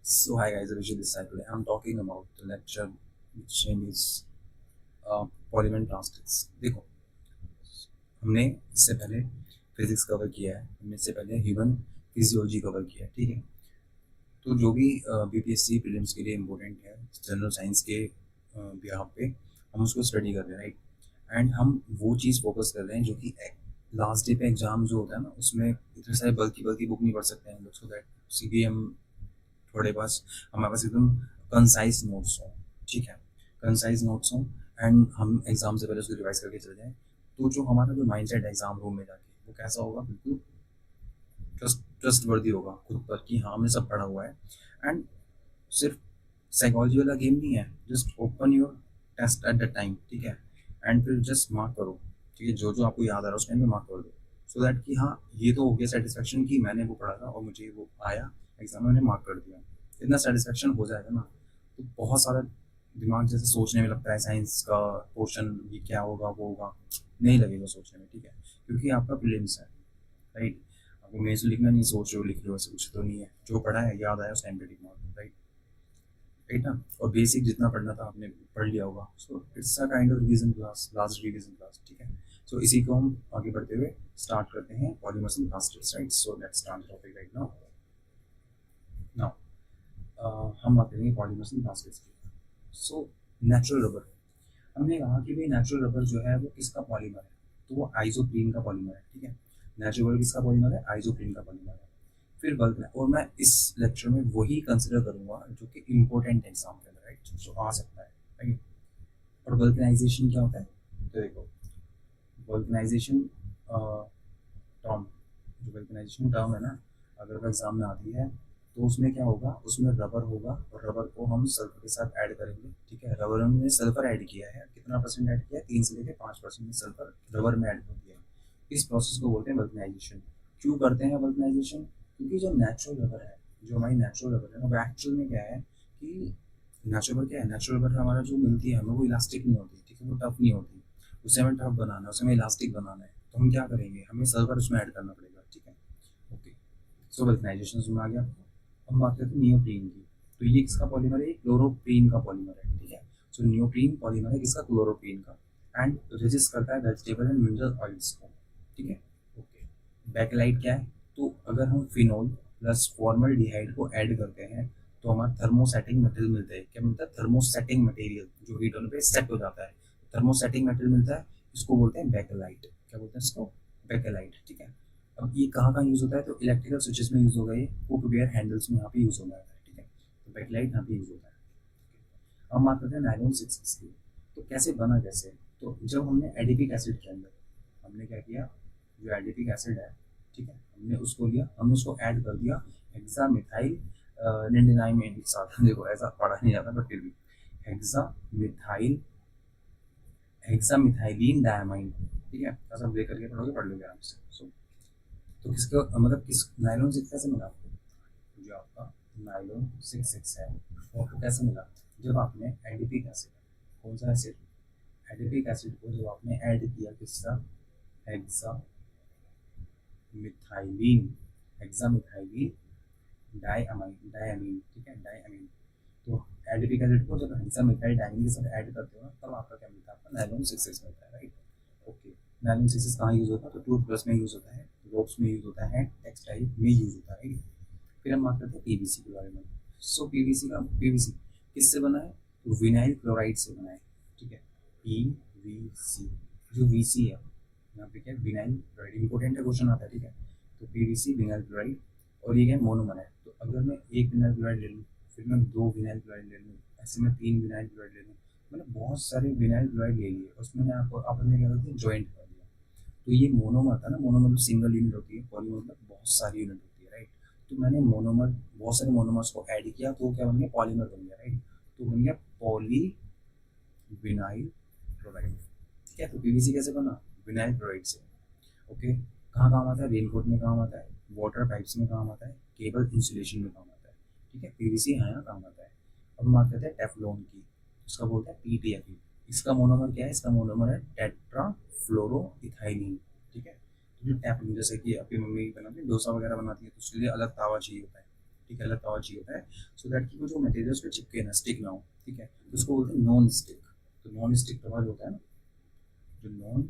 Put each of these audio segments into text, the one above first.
So hi guys, Abhishek this side. Today I'm talking about the lecture which name is polymer plastics. देखो, हमने इससे पहले physics cover किया है, हमने इससे पहले ह्यूमन फिजियोलॉजी कवर किया है, ठीक है। तो जो भी बीपीएससी प्रीलिम्स के लिए इम्पोर्टेंट है जनरल साइंस के बिहाफ पे हम उसको स्टडी कर रहे हैं, राइट। एंड हम वो चीज़ फोकस कर रहे हैं जो कि लास्ट डे पे एग्जाम जो होता है ना, उसमें इतने सारे बल्कि बल्कि बुक नहीं पढ़ सकते हैं लोग, सो दैट सीधे हम थोड़े पास हमारे पास एकदम कंसाइज नोट्स हों, ठीक है, कंसाइज नोट्स हों। एंड हम एग्जाम से पहले उसको रिवाइज करके चले जाएं, तो जो हमारा जो माइंड सेट एग्जाम रूम में जाके वो कैसा होगा, बिल्कुल ट्रस्ट वर्दी होगा खुद पर कि हाँ हमने सब पढ़ा हुआ है। एंड सिर्फ साइकोलॉजी वाला गेम नहीं है, just open your test at the time, ठीक है। एंड फिर जस्ट मार्क करो, ठीक है, जो जो आपको याद आ रहा है उस टाइम पे मार्क कर दो, सो दैट कि हाँ ये तो हो गया सेटिस्फेक्शन कि मैंने वो पढ़ा था और मुझे वो आया एग्जाम में, मैंने मार्क कर दिया। इतना सेटिस्फेक्शन हो जाएगा ना, तो बहुत सारा दिमाग जैसे सोचने में लगता है साइंस का पोर्शन ये क्या होगा वो होगा, नहीं लगेगा सोचने में, ठीक है, क्योंकि आपका प्रीलिम्स है, राइट। आपको मेरे से लिखना नहीं, सोच रहे हो लिख रहे हो, ऐसा कुछ तो नहीं है, जो पढ़ा है याद आया उस टाइम पे टिक मार्क, राइट। राइट ना। और बेसिक जितना पढ़ना था आपने पढ़ लिया होगा, so it's a kind of revision class, last revision class, ठीक है। सो इसी को हम आगे बढ़ते हुए स्टार्ट करते हैं, polymers and plastics, right. So let's start topic right now. Now हम बात करेंगे पॉलीमर्स एंड प्लास्टिक्स की। सो नेचुरल रबर, हमने कहा कि भाई नेचुरल रबर जो है वो किसका पॉलीमर है, तो वो आइसोप्रीन का पॉलीमर है, ठीक है। नेचुरल रबर किसका पॉलीमर है, आइसोप्रीन का पॉलीमर है। फिर बल्क, और मैं इस लेक्चर में वही कंसिडर करूंगा जो कि इम्पोर्टेंट एग्जाम के अंदर, राइट, जो आ सकता है, राइट। और वल्कनाइजेशन क्या होता है, तो देखो वल्कनाइजेशन टर्म, जो वल्कनाइजेशन टर्म है ना, अगर वो एग्जाम में आती है तो उसमें क्या होगा, उसमें रबर होगा और रबर को हम सल्फर के साथ ऐड करेंगे, ठीक है। रबर हमने सल्फर ऐड किया है, कितना परसेंट ऐड किया है, 3 से लेकर 5% सल्फर रबर में ऐड कर दिया है। इस प्रोसेस को बोलते हैं वल्कनाइजेशन। क्यों करते हैं वल्कनाइजेशन, क्योंकि जो नेचुरल रबर है, जो हमारी नेचुरल रबर है ना, वो एक्चुअल में क्या है कि नेचुरल रबर क्या है, नेचुरल रबर हमारा जो मिलती है हमें वो इलास्टिक नहीं होती, ठीक है, वो टफ नहीं होती। उसे हमें टफ बनाना है, उसे हमें इलास्टिक बनाना है, तो हम क्या करेंगे, हमें सल्फर उसमें ऐड करना पड़ेगा, ठीक है। ओके, सो वल्कनाइजेशन में आ गया। हम बात करते हैं नियोप्रीन की। तो ये किसका पॉलीमर है, क्लोरोप्रीन का पॉलीमर है, ठीक है। सो नियोप्रीन पॉलीमर है किसका, क्लोरोप्रीन का। एंड रेजिस्ट करता है वेजिटेबल एंड मिनरल ऑयल्स को, ठीक है। ओके, बैकलाइट क्या है, तो अगर हम फिनोल प्लस फॉर्मल्डिहाइड को ऐड करते हैं तो हमारा थर्मोसेटिंग मटेरियल मिलता है। क्या मिलता है, थर्मोसेटिंग मटेरियल, जो हीट होने पे सेट हो जाता है, थर्मोसेटिंग मटेरियल मिलता है। इसको बोलते हैं बैकलाइट, क्या बोलते हैं इसको, बैकलाइट, ठीक है। अब ये कहाँ कहाँ यूज़ होता है, तो इलेक्ट्रिकल स्विचेस में यूज़ होगा, ये फुटवेयर हैंडल्स में यहाँ पे यूज़ होता है, ठीक है। तो बैकलाइट यहाँ पे यूज़ होता है। अब बात करते हैं नायलॉन 6 की। तो कैसे बना, कैसे, तो जब हमने एडिपिक एसिड के अंदर हमने क्या किया, जो एडिपिक एसिड है, ठीक है, हमने उसको लिया, हमने उसको ऐड कर दिया हेक्सा मिथाइल 99 में एक साथ देखो ऐसा पढ़ा नहीं जाता बट फिर भी hexa methyl, hexa methylene diamine, ठीक है, ऐसा ब्रेक करके पढ़ोगे पढ़ लोगे आराम से। सो तो किसका मतलब किस नायलॉन 6 कैसे मिला आपको, जो आपका नायलॉन 6 है वो आपको कैसे मिला, जब आपने एडिपिक एसिड, कौन सा एसिड, एडिपिक एसिड को जब आपने ऐड किया किसका, hexa methylene, hexa methylene diamine, ठीक है, डायमीन। तो एडिपिक एसिड को जब हेक्सा मिथाइल डायमीन के साथ ऐड करते हो ना, तब आपका क्या मिलता है, आपका नायलॉन 6 मिलता है, राइट। ओके, नायलॉन 6 कहाँ यूज होता है, तो टूथब्रश में यूज होता है, रोप्स में यूज होता है, टेक्सटाइल में यूज होता है। फिर हम बात करते हैं पीवीसी के बारे में। सो पीवीसी किससे बना है, तो विनाइल क्लोराइड से बना है, ठीक है, पीवीसी। जो वीसी है यहाँ पे क्या है, विनाइल क्लोराइड, इंपॉर्टेंट है, क्वेश्चन आता है, ठीक है। तो पीवीसी विनाइल क्लोराइड, और ये क्या मोनोमर है, तो अगर मैं एक विनाइल क्लोराइड ले लूँ, फिर मैं दो विनाइल क्लोराइड ले लूँ, ऐसे में तीन विनाइल क्लोराइड ले लूँ, मैंने बहुत सारे विनाइल क्लोराइड ले लिए, उसमें आपको आपने क्या कर दिया, ज्वाइंट कर दिया। तो ये मोनोमर था ना, मोनोमर मतलब सिंगल यूनिट होती है, पॉलीमर मतलब बहुत सारी यूनिट होती है, राइट। तो मैंने मोनोमर, बहुत सारे मोनोमर्स को ऐड किया तो क्या बन गया, पॉलीमर बन गया, राइट। तो बन गया पॉली विनाइल क्लोराइड, ठीक है। तो पीवीसी कैसे बना, विनाइल क्लोराइड से। ओके, कहाँ काम आता है, रेनकोट में काम आता है, वाटर पाइप्स में काम आता है, केबल इंसुलेशन में काम आता है, ठीक है, पीवीसी यहाँ काम आता है। अब हम बात करते हैं टेफलॉन की, इसका बोलते हैं पीटीएफई। इसका मोनोमर क्या है, इसका मोनोमर है टेट्रा फ्लोरो इथाइलिन, ठीक है। तो जो टेफलॉन, जैसे कि आपकी मम्मी बनाती है डोसा वगैरह बनाती है, तो उसके लिए अलग तावा चाहिए होता है, ठीक है, अलग तवा चाहिए होता है सो दैट कि वो जो मटेरियल उस पर चिपके ना, स्टिक ना हो, ठीक है, तो उसको बोलते हैं नॉन स्टिक। तो नॉन स्टिक तवा जो होता है ना, जो नॉन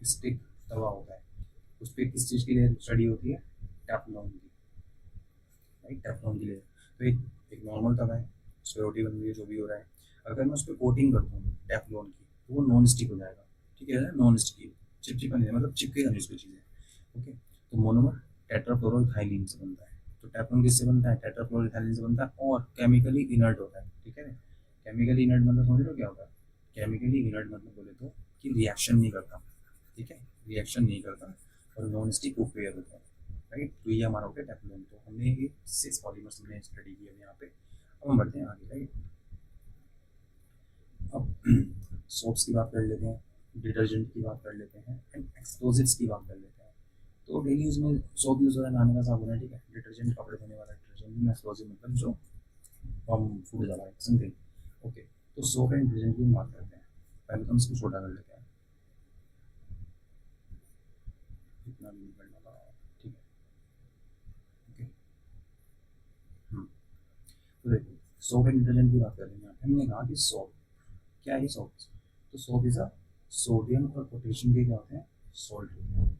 स्टिक तवा होता है उस पर किस चीज़ की लेयर स्टडी होती है, टेफ्लॉन की, राइट, टेफ्लॉन की लेयर। तो एक नॉर्मल तवा है, उस पर रोटी बन रही है, जो भी हो रहा है, अगर मैं उस पर कोटिंग कर दूँ टेफ्लॉन की तो वो नॉन स्टिक हो जाएगा, ठीक है, नॉन स्टिक, चिपचिपा नहीं, मतलब चिपकेगा नहीं उस पर चीज़ें। ओके, तो मोनोमर टेट्राफ्लोरोइथाइलिन से बनता है। तो टेफ्लॉन किससे बनता है, टेट्राफ्लोरोइथाइलिन से बनता है और केमिकली इनर्ट होता है, ठीक है। केमिकली इनर्ट मतलब समझ लो क्या होता है, केमिकली इनर्ट मतलब बोले तो कि रिएक्शन नहीं करता, ठीक है, रिएक्शन नहीं करता और नॉन स्टिक उपवेयर होता है, राइट। तो ये हमारा हो गया टेफ्लॉन। तो हमने ये 6 पॉलीमर्स हमने स्टडी किया यहाँ पे। अब हम बढ़ते हैं आगे, राइट। अब सोप्स की बात कर लेते हैं, डिटर्जेंट की बात कर लेते हैं एंड एक्सप्लोजिव्स की बात कर लेते हैं। तो डेली यूज में सोप यूज हो रहा है, नहाने का साबुन है, ठीक है, डिटर्जेंट कपड़े धोने वाला डिटर्जेंट, एक्सप्लोजिव मतलब जो हम फूड डाला है, समथिंग। ओके, तो सोप एंड डिटर्जेंट की बात करते हैं। पहले तो हम इसको छोटा कर लेते हैं, इतना भी नहीं करना था, ठीक है। ओके, तो देखिए सोप एंड डिटर्जेंट की बात कर रहे हैं, हमने कहा कि सोप क्या है, सोप, तो सोप इज अ सोडियम और पोटेशियम के क्या होते हैं, सॉल्ट होते हैं,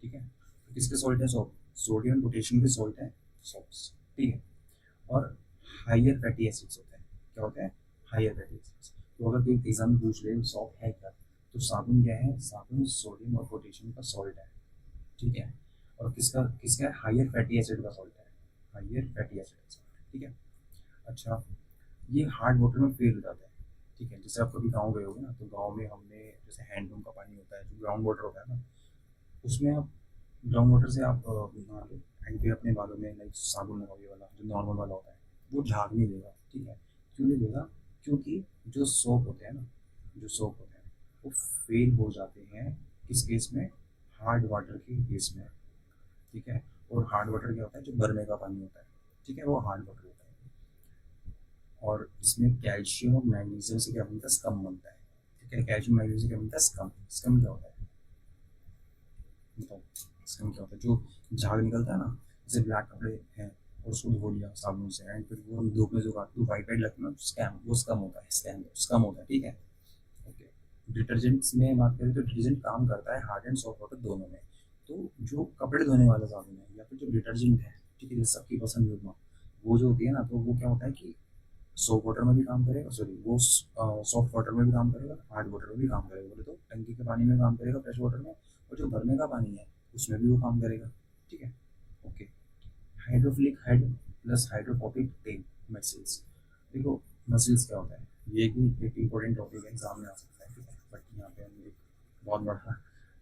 ठीक है। तो किसके सॉल्ट है, सोप, सोडियम पोटेशियम के सॉल्ट है सोप्स, ठीक है। और हाइयर फैटी एसिड्स होते हैं, क्या होते हैं, हाइयर फैटी एसिड्स। तो अगर कोई एग्जाम में पूछ ले सॉप है क्या, तो साबुन क्या है, साबुन सोडियम और पोटेशियम का सॉल्ट है, ठीक है। और किसका किसका है, हाइयर फैटी एसिड का सॉल्ट है, हाइयर फैटी एसिड का सॉल्ट, ठीक है। अच्छा, ये हार्ड वाटर में फेल हो जाता है, ठीक है। जैसे आप कभी गाँव गए होगे ना, तो गाँव में हमने जैसे हैंडपम्प का पानी होता है, जो ग्राउंड वाटर होता है ना, उसमें आप ग्राउंड वाटर से आप नहा लो एंड फिर अपने बालों में लाइक साबुन लगाओ, ये वाला जो नॉर्मल वाला होता है, वो झाग नहीं देगा, ठीक है। क्यों नहीं देगा, क्योंकि जो सोप होते हैं ना, जो सोप होते हैं वो फेल हो जाते हैं किस केस में, हार्ड वाटर के केस में, ठीक है। और हार्ड वाटर क्या होता है, जो भरने का पानी होता है, ठीक है, वो हार्ड वाटर होता है। और इसमें कैल्शियम और मैग्नीशियम से क्या बनता है, स्कम बनता है, ठीक है। कैल्शियम मैग्नीशियम से क्या बनता है, स्कम। स्कम क्या होता है बताओ, स्कम क्या होता है, जो झाग निकलता है ना, जैसे ब्लैक कपड़े हैं और उसको धो लिया साबुन से एंड फिर वो हम धूप में जो वाइट वाइट लगता है ना, स्कैम, वो स्कम होता है, स्कैम स्कम होता है, ठीक है। ओके, डिटर्जेंट्स में बात करें तो डिटर्जेंट काम करता है हार्ड एंड सॉफ्ट वाटर दोनों में। तो जो कपड़े धोने वाला साबुन है या फिर जो डिटर्जेंट है, ठीक है, जैसे सबकी पसंद योजना, वो जो होती है ना, तो वो क्या होता है कि सोप वाटर में भी काम करेगा, सॉरी वो सॉफ्ट वाटर में भी काम करेगा, हार्ड वाटर में भी काम करेगा, बोले तो टंकी के पानी में काम करेगा, फ्रेश वाटर में, और जो भरने का पानी है उसमें भी वो काम करेगा, ठीक है। Okay, hydrophilic head plus hydrophobic tell muscles. देखो मसल्स क्या होता है, ये भी एक इंपॉर्टेंट टॉपिक है, एग्जाम में आ सकता है, ठीक है, बट यहाँ पे हम एक बहुत बड़ा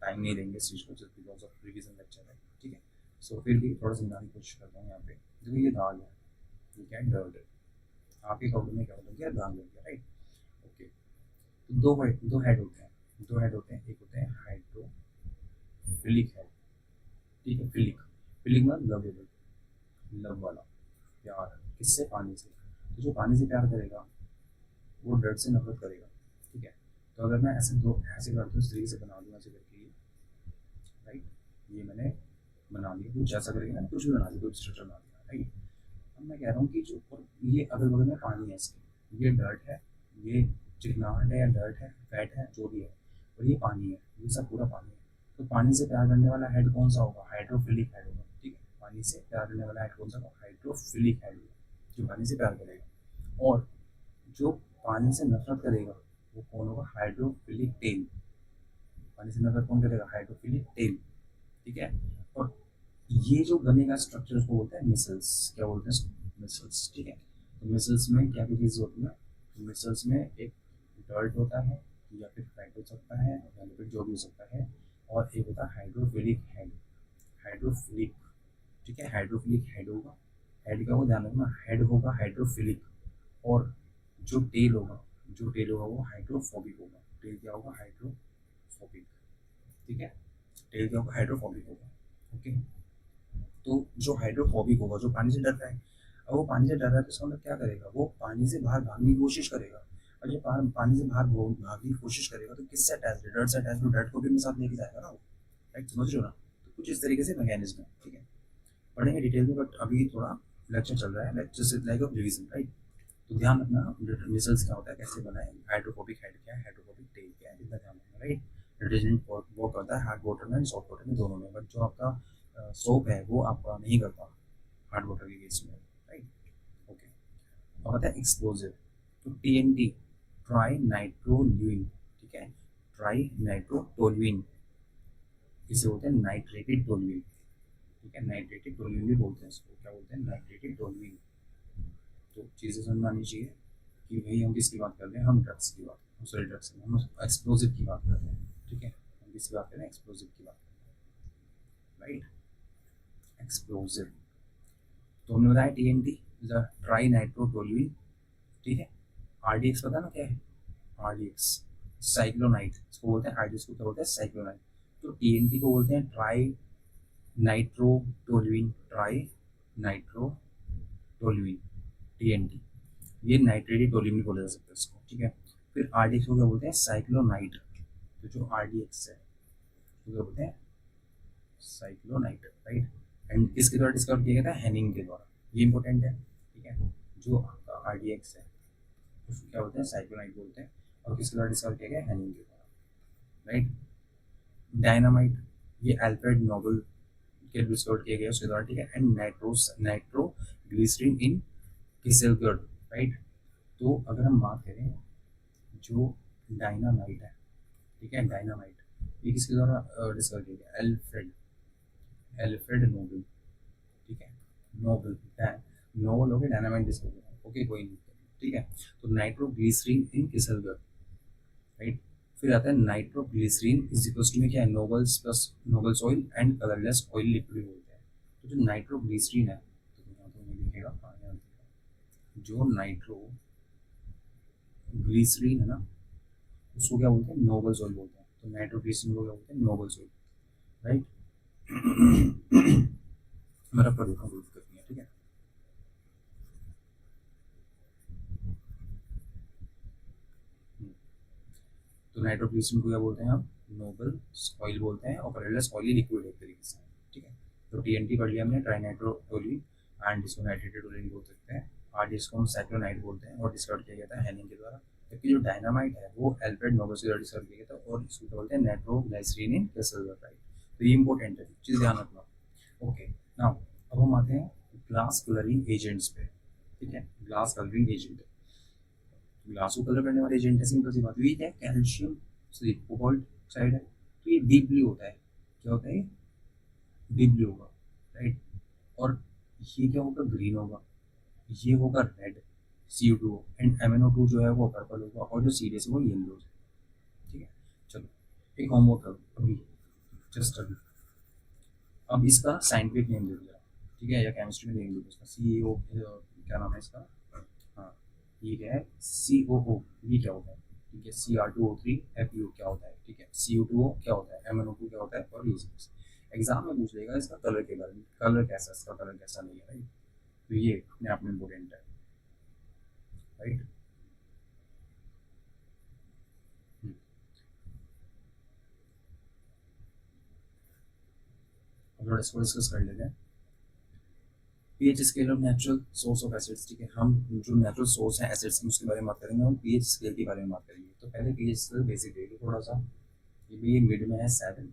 टाइम नहीं देंगे इस चीज़ को, just because of revision lecture है, ठीक है। सो फिर भी थोड़ा समझाने की कोशिश करता हूँ यहाँ पे। देखो ये दाग है, ये क्या है, डर्ट है, आपके प्रॉब्लम में क्या होता है, क्या दाग लग गया, राइट। ओके, तो दो हेड होते हैं, दो हेड होते हैं, एक होते हैं हाइड्रोफिलिक हेड, ठीक है, फिलिक, फिलिक मतलब लवेबल, लव वाला, प्यार, किससे, पानी से। तो जो पानी से प्यार करेगा वो डर्ट से नफरत करेगा, ठीक है। तो अगर मैं ऐसे दो ऐसे करता हूँ, इस तरीके से बना दूँ ऐसे करके, राइट, ये मैंने बना लिया, कुछ ऐसा करके मैंने कुछ भी बना लिया, कुछ स्ट्रक्चर बना दिया, राइट। अब मैं कह रहा हूँ कि जो, और ये अगल बगल में पानी है इसके, ये डर्ट है, ये चिकनाहट है या डर्ट है, फैट है, जो भी है, और ये पानी है, ये सब पूरा पानी है। तो पानी से प्यार करने वाला हेड कौन सा होगा, हाइड्रोफिलिक हेड होगा, ठीक है। पानी से प्यार करने वाला हेड कौन सा होगा, हाइड्रोफिलिक हेड होगा, जो पानी से प्यार करेगा। और जो पानी से नफरत करेगा वो कौन होगा, हाइड्रोफिलिक टेल। पानी से नफरत कौन करेगा, हाइड्रोफिलिक टेल, ठीक है। और ये जो गले का स्ट्रक्चर उसको बोलते हैं मिसल्स, क्या बोलते हैं, मिसल्स, ठीक है। तो मिसल्स में क्या क्या चीज़ होती है, तो मिसल्स में एक डर्ट होता है या फिर फैट हो सकता है या फिर जो भी हो सकता है, और एक होता है हाइड्रोफिलिक हेड, हाइड्रोफिलिक, ठीक है, हाइड्रोफिलिक हेड होगा, हेड का वो ध्यान रखना, हेड होगा हाइड्रोफिलिक, और जो टेल होगा, जो टेल होगा वो हाइड्रोफोबिक होगा, टेल क्या होगा, हाइड्रोफोबिक, ठीक है, टेल क्या होगा, हाइड्रोफोबिक होगा, ओके। तो जो हाइड्रोफोबिक होगा, जो पानी से डर रहा है, अब वो पानी से डर रहा है तो इसका मतलब क्या करेगा, वो पानी से बाहर भागने की कोशिश करेगा, और जब पानी से बाहर भागने की कोशिश करेगा तो किससे अटैच है, डर्ट से अटैच, तो डर्ट को भी अपने साथ लेके जाएगा ना वो, राइट, समझ रहे हो ना। तो कुछ इस तरीके से मैकेनिज्म है, ठीक है। पढ़ेंगे डिटेल में, बट अभी थोड़ा लेक्चर चल रहा है, लेक्चर से लाइक रिविजन, राइट। तो ध्यान रखना मिसल्स क्या होता है, कैसे बनाए, हाइड्रोफोबिक हेड क्या है, हाइड्रोफोबिक टेल क्या है, इतना ध्यान रखना, राइट। डिटर्जेंट वर्क करता है हार्ड वाटर में, सॉफ्ट वाटर में, दोनों में, बट जो आपका सोप है वो आपका नहीं करता हार्ड वाटर के केस में, राइट। ओके, और आता है एक्सप्लोजिव। तो TNT, ट्राई नाइट्रोल्यूइन, ठीक है, ट्राई नाइट्रोटोल्यूइन, इसे बोलते हैं नाइट्रेटेड टोल्यूइन, ठीक है, नाइट्रेटेड टोल्यूइन भी बोलते हैं इसको, क्या बोलते हैं, नाइट्रेटेड टोल्यूइन। तो चीज़ें समझ में आनी चाहिए कि भाई हम किसकी बात कर रहे हैं, हम ड्रग्स की बात, सॉरी ड्रग्स हम एक्सप्लोजिव की बात कर रहे हैं, ठीक है, हम किसकी बात कर रहे हैं, एक्सप्लोजिव की बात कर रहे हैं, राइट। एक्सप्लोजिव, तो हमने बताया TNT, ट्राई नाइट्रोटोल्यूइन, ठीक है। RDX पता ना क्या है, RDX साइक्लोनाइट, इसको बोलते हैं, RDX को क्या बोलते हैं, साइक्लोनाइट। तो TNT को बोलते हैं ट्राई नाइट्रोटोल्यूइन, ट्राई नाइट्रोटोल्यूइन, TNT, ये नाइट्रेटेड टोल्यूइन भी बोला जा सकता है इसको, ठीक है। फिर RDX को क्या बोलते हैं, साइक्लोनाइट। तो जो RDX है तो क्या बोलते हैं, साइक्लोनाइट, राइट। एंड किसके द्वारा डिस्कवर किया गया था, हैनिंग के द्वारा, ये इंपॉर्टेंट है, ठीक है। जो आपका RDX है उसको क्या बोलते हैं, साइक्लोनाइट बोलते हैं, और किसके द्वारा डिस्कवर किया गया, हैनिंग के द्वारा, राइट। डायनामाइट, ये अल्फ्रेड नोबल के डिस्कवर किया गया उसके द्वारा, ठीक है। And nitroglycerine in kieselguhr, right. तो अगर हम बात करें जो डायनामाइट है, ठीक है, डायनामाइट, ये किसके द्वारा डिस्कवर किया गया, एल्फ्रेड एल्फ्रेड नोबल, ठीक है, नोबल, नोबल हो गया, डायनामाइट डिस्कवर किया, ओके, कोई नहीं, ठीक है। तो नाइट्रोग्लिसरीन इन किसेलगढ़, राइट। फिर आता है नाइट्रोग्लिसरीन इज इक्वल्स टू में क्या है, nobles plus nobles oil and colourless oil liquid बोलते हैं। तो जो नाइट्रोग्लिसरीन है, तो यहाँ तो नहीं दिखेगा, हाँ यहाँ दिखेगा, जो नाइट्रोग्लिसरीन है ना, उसको क्या बोलते हैं, नोबल्स ऑयल बोलते हैं। तो नाइट्रोग्लिसरीन को क्या बोलते हैं, नोबल्स ऑयल, राइट। मेरा पर देखो कोई दिक्कत नहीं है, ठीक है। तो नाइट्रोग्लिसरीन को क्या बोलते हैं हम, नोबल ऑयल बोलते हैं, और कलरलेस ऑयली लिक्विड एक तरीके से, ठीक है। तो TNT पढ़ लिया हमने, ट्राइनाइट्रोटोल्यूइन, एंड इसको नाइट्रेटेड टोल्यूइन बोल सकते हैं, और जिसको हम साइक्लोनाइट बोलते हैं, और डिस्कवर किया गया था हैनिंग के द्वारा। जबकि जो डायनामाइट है वो अल्फ्रेड नोबल से डिस्कवर किया गया था, और इसको क्या बोलते हैं, नाइट्रोग्लिसरीन इन किसेलगढ़, राइट। तो ये इंपॉर्टेंट है, चीज़ ध्यान रखना, ओके। नाउ अब हम आते हैं ग्लास कलरिंग एजेंट्स पे, ठीक है, ग्लास कलरिंग एजेंट, ग्लास को कलर करने वाले एजेंट है, सिंपल सी बात, ये क्या है, कैल्शियम, सॉरी कोबाल्ट साइड है, तो ये डीप ब्लू होता है, क्या होता है, डीप ब्लू होगा, राइट। और ये क्या होगा, ग्रीन होगा, ये होगा रेड, CO2, एंड MnO2 जो है वो पर्पल होगा, और जो सीरियस है वो येलो है, ठीक है। चलो एक होमवर्क करो अभी, जस्ट अभी, अब इसका साइंटिफिक नेम दे दिया, ठीक है, या केमिस्ट्री में नेम दे दिया इसका, CEO, क्या नाम है इसका, हाँ, ये क्या है, COO, ये क्या होता है, ठीक है, Cr2O3FeO क्या होता है, ठीक है, CO2O क्या होता है, MnO2 क्या होता है, और ये एग्जाम में पूछ लेगा इसका कलर के बारे में, कलर कैसा, इसका कलर कैसा नहीं है, राइट। तो ये अपने आप में इम्पोर्टेंट है, राइट। अब थोड़ा इसको डिस्कस कर लेते हैं, pH scale of natural source of acids, ठीक है, हम जो नेचुरल सोर्स है एसिड्स की उसके बारे में बात करेंगे, हम पीएच स्केल के बारे में बात करेंगे। तो पहले पीएच स्केल बेसिक देख लो थोड़ा सा, ये भी मिड में है 7,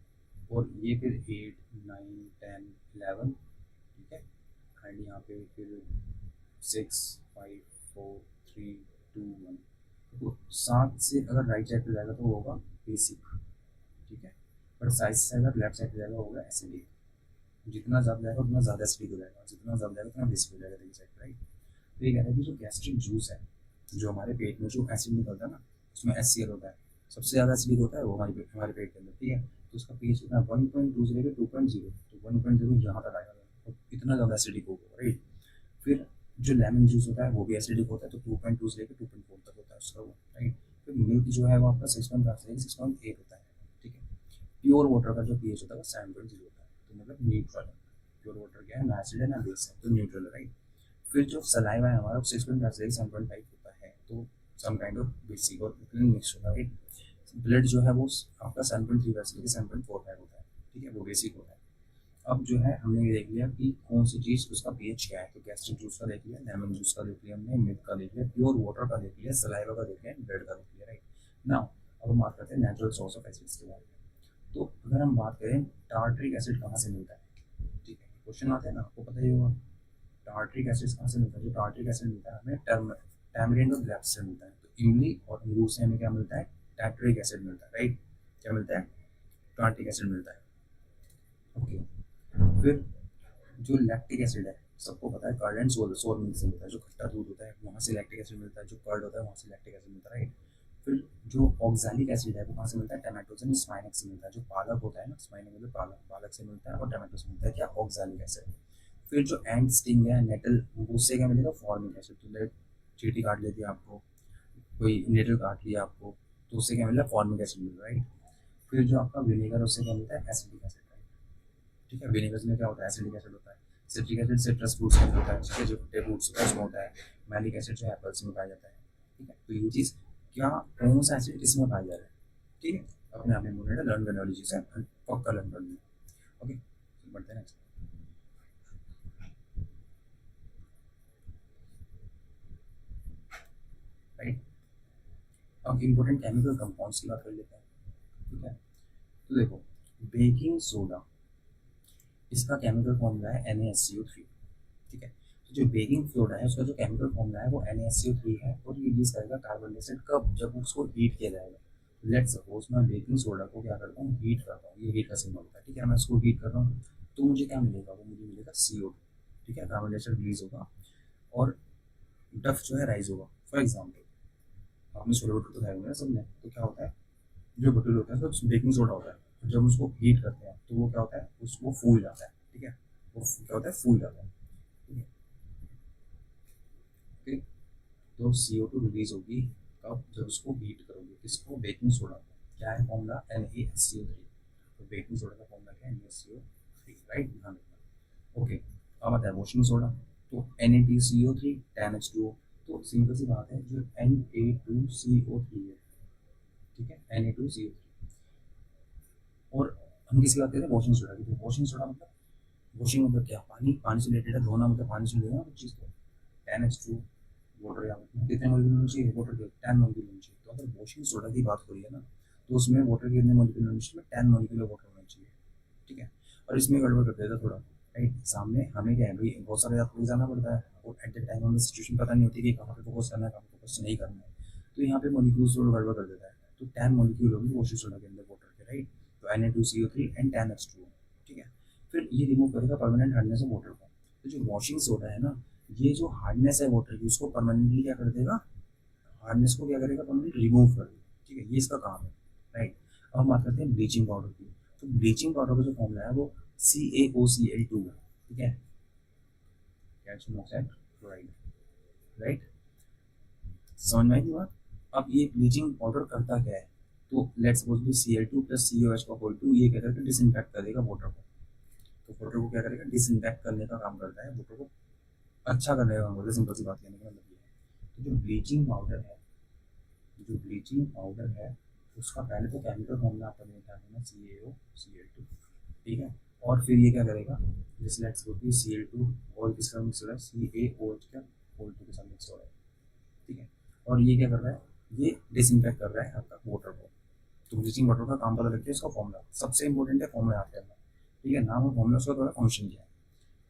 और ये फिर 8, 9, 10, 11, ठीक है, एंड यहाँ पे फिर 6, 5, 4, 3, 2, 1, तो 7 से अगर राइट साइड पे जाएगा तो होगा बेसिक, ठीक है, पर साइड से अगर लेफ्ट साइड पे जाएगा होगा एसिडिक, जितना ज़्यादा जाएगा उतना ज़्यादा एसिडिक हो जाएगा, जितना ज़्यादा जाएगा उतना बेसिक हो जाएगा, राइट, राइट। तो ये कह रहा है कि जो गैस्ट्रिक जूस है, जो हमारे पेट में जो एसिड निकलता है ना, उसमें HCl होता है, सबसे ज़्यादा एसिडिक होता है वो हमारे पेट के अंदर, ठीक है। तो उसका पीएच कितना, 1.2 से लेकर 2.0, तो 1.0 यहाँ तक आएगा, तो इतना ज़्यादा एसिडिक होगा, राइट। फिर जो लेमन जूस होता है वो भी एसिडिक होता है, तो 2.2 से लेकर 2.4 तक होता है उसका वो, राइट। फिर मिल्क जो है वो आपका 6.5 से 6.8 होता है, ठीक है। प्योर वाटर का जो पीएच होता है वो 7.0 होता है, तो मतलब न्यूट्रल है, प्योर वाटर क्या है, ना एसिड है ना बेस है, तो न्यूट्रल है, राइट। फिर जो सलाइवा है हमारा 6.5 से 7.5 होता है, तो सम काइंड ऑफ बेसिक और मिक्स होता है, राइट। ब्लड जो है वो आपका 7.3 से 7.45 होता है, ठीक है, वो बेसिक होता है। अब जो है हमने ये देख लिया कि कौन सी चीज़ उसका पीएच क्या है, तो गैस्ट्रिक जूस का देख लिया, लेमन जूस का देख लिया हमने, मिल्क का देख लिया, प्योर वाटर का देख लिया, सलाइवा का देख लिया, ब्लड का देख लिया, राइट। नाउ अब हम बात करते हैं नेचुरल सोर्स ऑफ एसिड्स के बारे में। तो अगर हम बात करें टार्ट्रिक एसिड कहाँ से मिलता है, ठीक है, क्वेश्चन आते हैं ना, आपको पता ही होगा टार्ट्रिक एसिड कहाँ से मिलता है। जो टार्ट्रिक एसिड मिलता है हमें टैमरिंड और ग्रेप्स से मिलता है। तो इमली और अंगूर से हमें क्या मिलता है, टार्ट्रिक एसिड मिलता है, राइट। क्या मिलता है, टार्ट्रिक एसिड मिलता है। ओके, फिर जो लैक्टिक एसिड है, सबको पता है कर्ड एंड सोर मिल्क से मिलता है। जो खट्टा दूध होता है वहाँ से लैक्टिक एसिड मिलता है, जो कर्ड होता है वहाँ से लैक्टिक एसिड मिलता है, राइट। फिर जो ऑक्सैलिक एसिड है वो कहाँ से मिलता है, टमाटो से, स्पाइनक से मिलता है। जो पालक होता है ना, स्पाइनक मतलब पालक, पालक से मिलता है, और टमाटो से मिलता है क्या, ऑक्सैलिक एसिड। फिर जो एंड स्टिंग है, नेटल, उससे क्या मिलेगा, फॉर्मिक एसिड। तो लाइक चींटी काट लेती है आपको, कोई नेटल काट लिया आपको, तो उससे क्या मिला, फॉर्मिक एसिड मिल रहा है, राइट। फिर जो आपका विनेगर, उससे क्या मिलता है, एसिडिक एसिड, ठीक है। विनेगर में क्या होता है, एसिडिक एसिड होता है। सिट्रिक एसिड सिट्रस फ्रूट्स में होता है, ठीक है, जो खट्टे फ्रूट्स होता है उसमें होता है। मैलिक एसिड जो एप्पल्स में पाया जाता है, ठीक है। तो ये चीज़ क्या, कौन सा एसिड किसमें पाया जा रहा है, ठीक है, अपने आप में इम्पोर्टेंट लर्न करने वाली चीज़ है, पक्का लर्न कर लेना। ओके, बढ़ते हैं नेक्स्ट, राइट। अब इम्पोर्टेंट केमिकल कंपाउंड्स की बात कर लेते हैं, ठीक है। तो देखो, बेकिंग सोडा, इसका केमिकल फॉर्मूला है NaSCO3, ठीक है। तो जो बेकिंग सोडा है उसका जो केमिकल फॉर्मूला है वो NaSCO3 है, और ये रिलीज करेगा कार्बन डाइऑक्साइड कब, जब उसको हीट किया जाएगा। लेट्स सपोज मैं बेकिंग सोडा को क्या करता हूँ, हीट करता हूँ, ये हीट का सिग्नल होता है, ठीक है। मैं उसको हीट कर रहा हूँ तो मुझे क्या मिलेगा, वो मुझे मिलेगा CO2, ठीक है, कार्बन डाइऑक्साइड रिलीज होगा, और डफ जो है राइज होगा। फॉर एग्जाम्पल आपने छोले भटूरे तो खाए होंगे ना सबने, तो क्या होता है, जो भटूरे होता है तो बेकिंग सोडा होता है, जब उसको हीट करते हैं तो वो क्या होता है, उसको फूल जाता है, ठीक है, वो क्या होता है, फूल जाता है, ठीक है। ठीक? तो CO2 रिलीज होगी कब, जब उसको हीट करोगे, किसको, बेकिंग सोडा को। क्या है फॉर्मूला, NaSCO3। तो बेकिंग सोडा का फॉर्मूला क्या है, NaSCO3, राइट, ध्यान रखना। ओके, अब आता है वॉशिंग सोडा। तो NaTCO3 10H2O। तो सिंपल सी बात है, जो Na2CO3 है, ठीक है, Na2CO3। और हम किसकी बात करते हैं, वॉशिंग सोडा की। तो वॉशिंग सोडा मतलब, वॉशिंग मतलब क्या, पानी, पानी से रिलेटेड है, धोना मतलब पानी से लेना कुछ चीज़ को। 10H2 वाटर, यहाँ पे कितने मोलिक्यूल होने चाहिए, वाटर के 10 मोलिक्यूल होने चाहिए। तो अगर वॉशिंग सोडा की बात हो रही है ना, तो उसमें वाटर के कितने मोलिक्यूल होने चाहिए, 10 मोलिक्यूल वाटर होना चाहिए, ठीक है। और इसमें गड़बड़ कर देता थोड़ा, राइट। सामने हमें क्या है भाई, बहुत सारे आपको जाना पड़ता है, और एट द टाइम हमें सिचुएशन पता नहीं होती कि कहाँ पे फोकस करना है, कहाँ पे फोकस नहीं करना है। तो यहाँ पे मोलिक्यूल्स थोड़ा गड़बड़ कर देता है। तो 10 मोलिक्यूल होंगे वॉशिंग सोडा के अंदर वाटर के, राइट। तो Na2CO3 एंड 10H2O, ठीक है। फिर ये रिमूव करेगा परमानेंट हार्डनेस ऑफ वाटर को। तो जो वॉशिंग सोडा है ना, ये जो हार्डनेस है वाटर की उसको परमानेंटली क्या कर देगा, हार्डनेस को क्या करेगा, परमानेंट रिमूव कर देगा, ठीक है, ये इसका काम है, राइट। अब हम बात करते हैं ब्लीचिंग पाउडर की। तो ब्लीचिंग पाउडर का जो फॉर्मूला है वो CaOCl2 है, ठीक है, कैल्शियम ऑक्साइड क्लोराइड, राइट। समझ में आई ये बात। अब ये ब्लीचिंग पाउडर करता क्या है, तो लेट्स सपोज भी Cl2 प्लस COH का होल 2, ये क्या करेगा, डिसइंफेक्ट कर देगा वाटर को। तो वाटर को क्या करेगा, डिसइंफेक्ट करने का काम करता है, वाटर को अच्छा करने का काम करता है, सिंपल सी बात कहने का मतलब ये है। तो जो ब्लीचिंग पाउडर है, जो ब्लीचिंग पाउडर है उसका पहले तो केमिकल फॉर्मूला आपको नहीं ध्यान देना, CaOCl2, ठीक है। और फिर ये क्या करेगा, जैसे लेट्स सपोज भी Cl2 और किसका मिक्स हो रहा है, CaOH का होल 2 के साथ मिक्स हो रहा है, ठीक है। और ये क्या कर रहा है, ये डिसइंफेक्ट कर रहा है आपका वाटर को। तो ब्लीचिंग वाटर का काम पता लगता है, इसका फॉर्मूला सबसे इंपॉर्टेंट है, फॉर्मूला याद करना, ठीक है, नाम और फॉर्मूला उसका थोड़ा फंक्शन क्या है।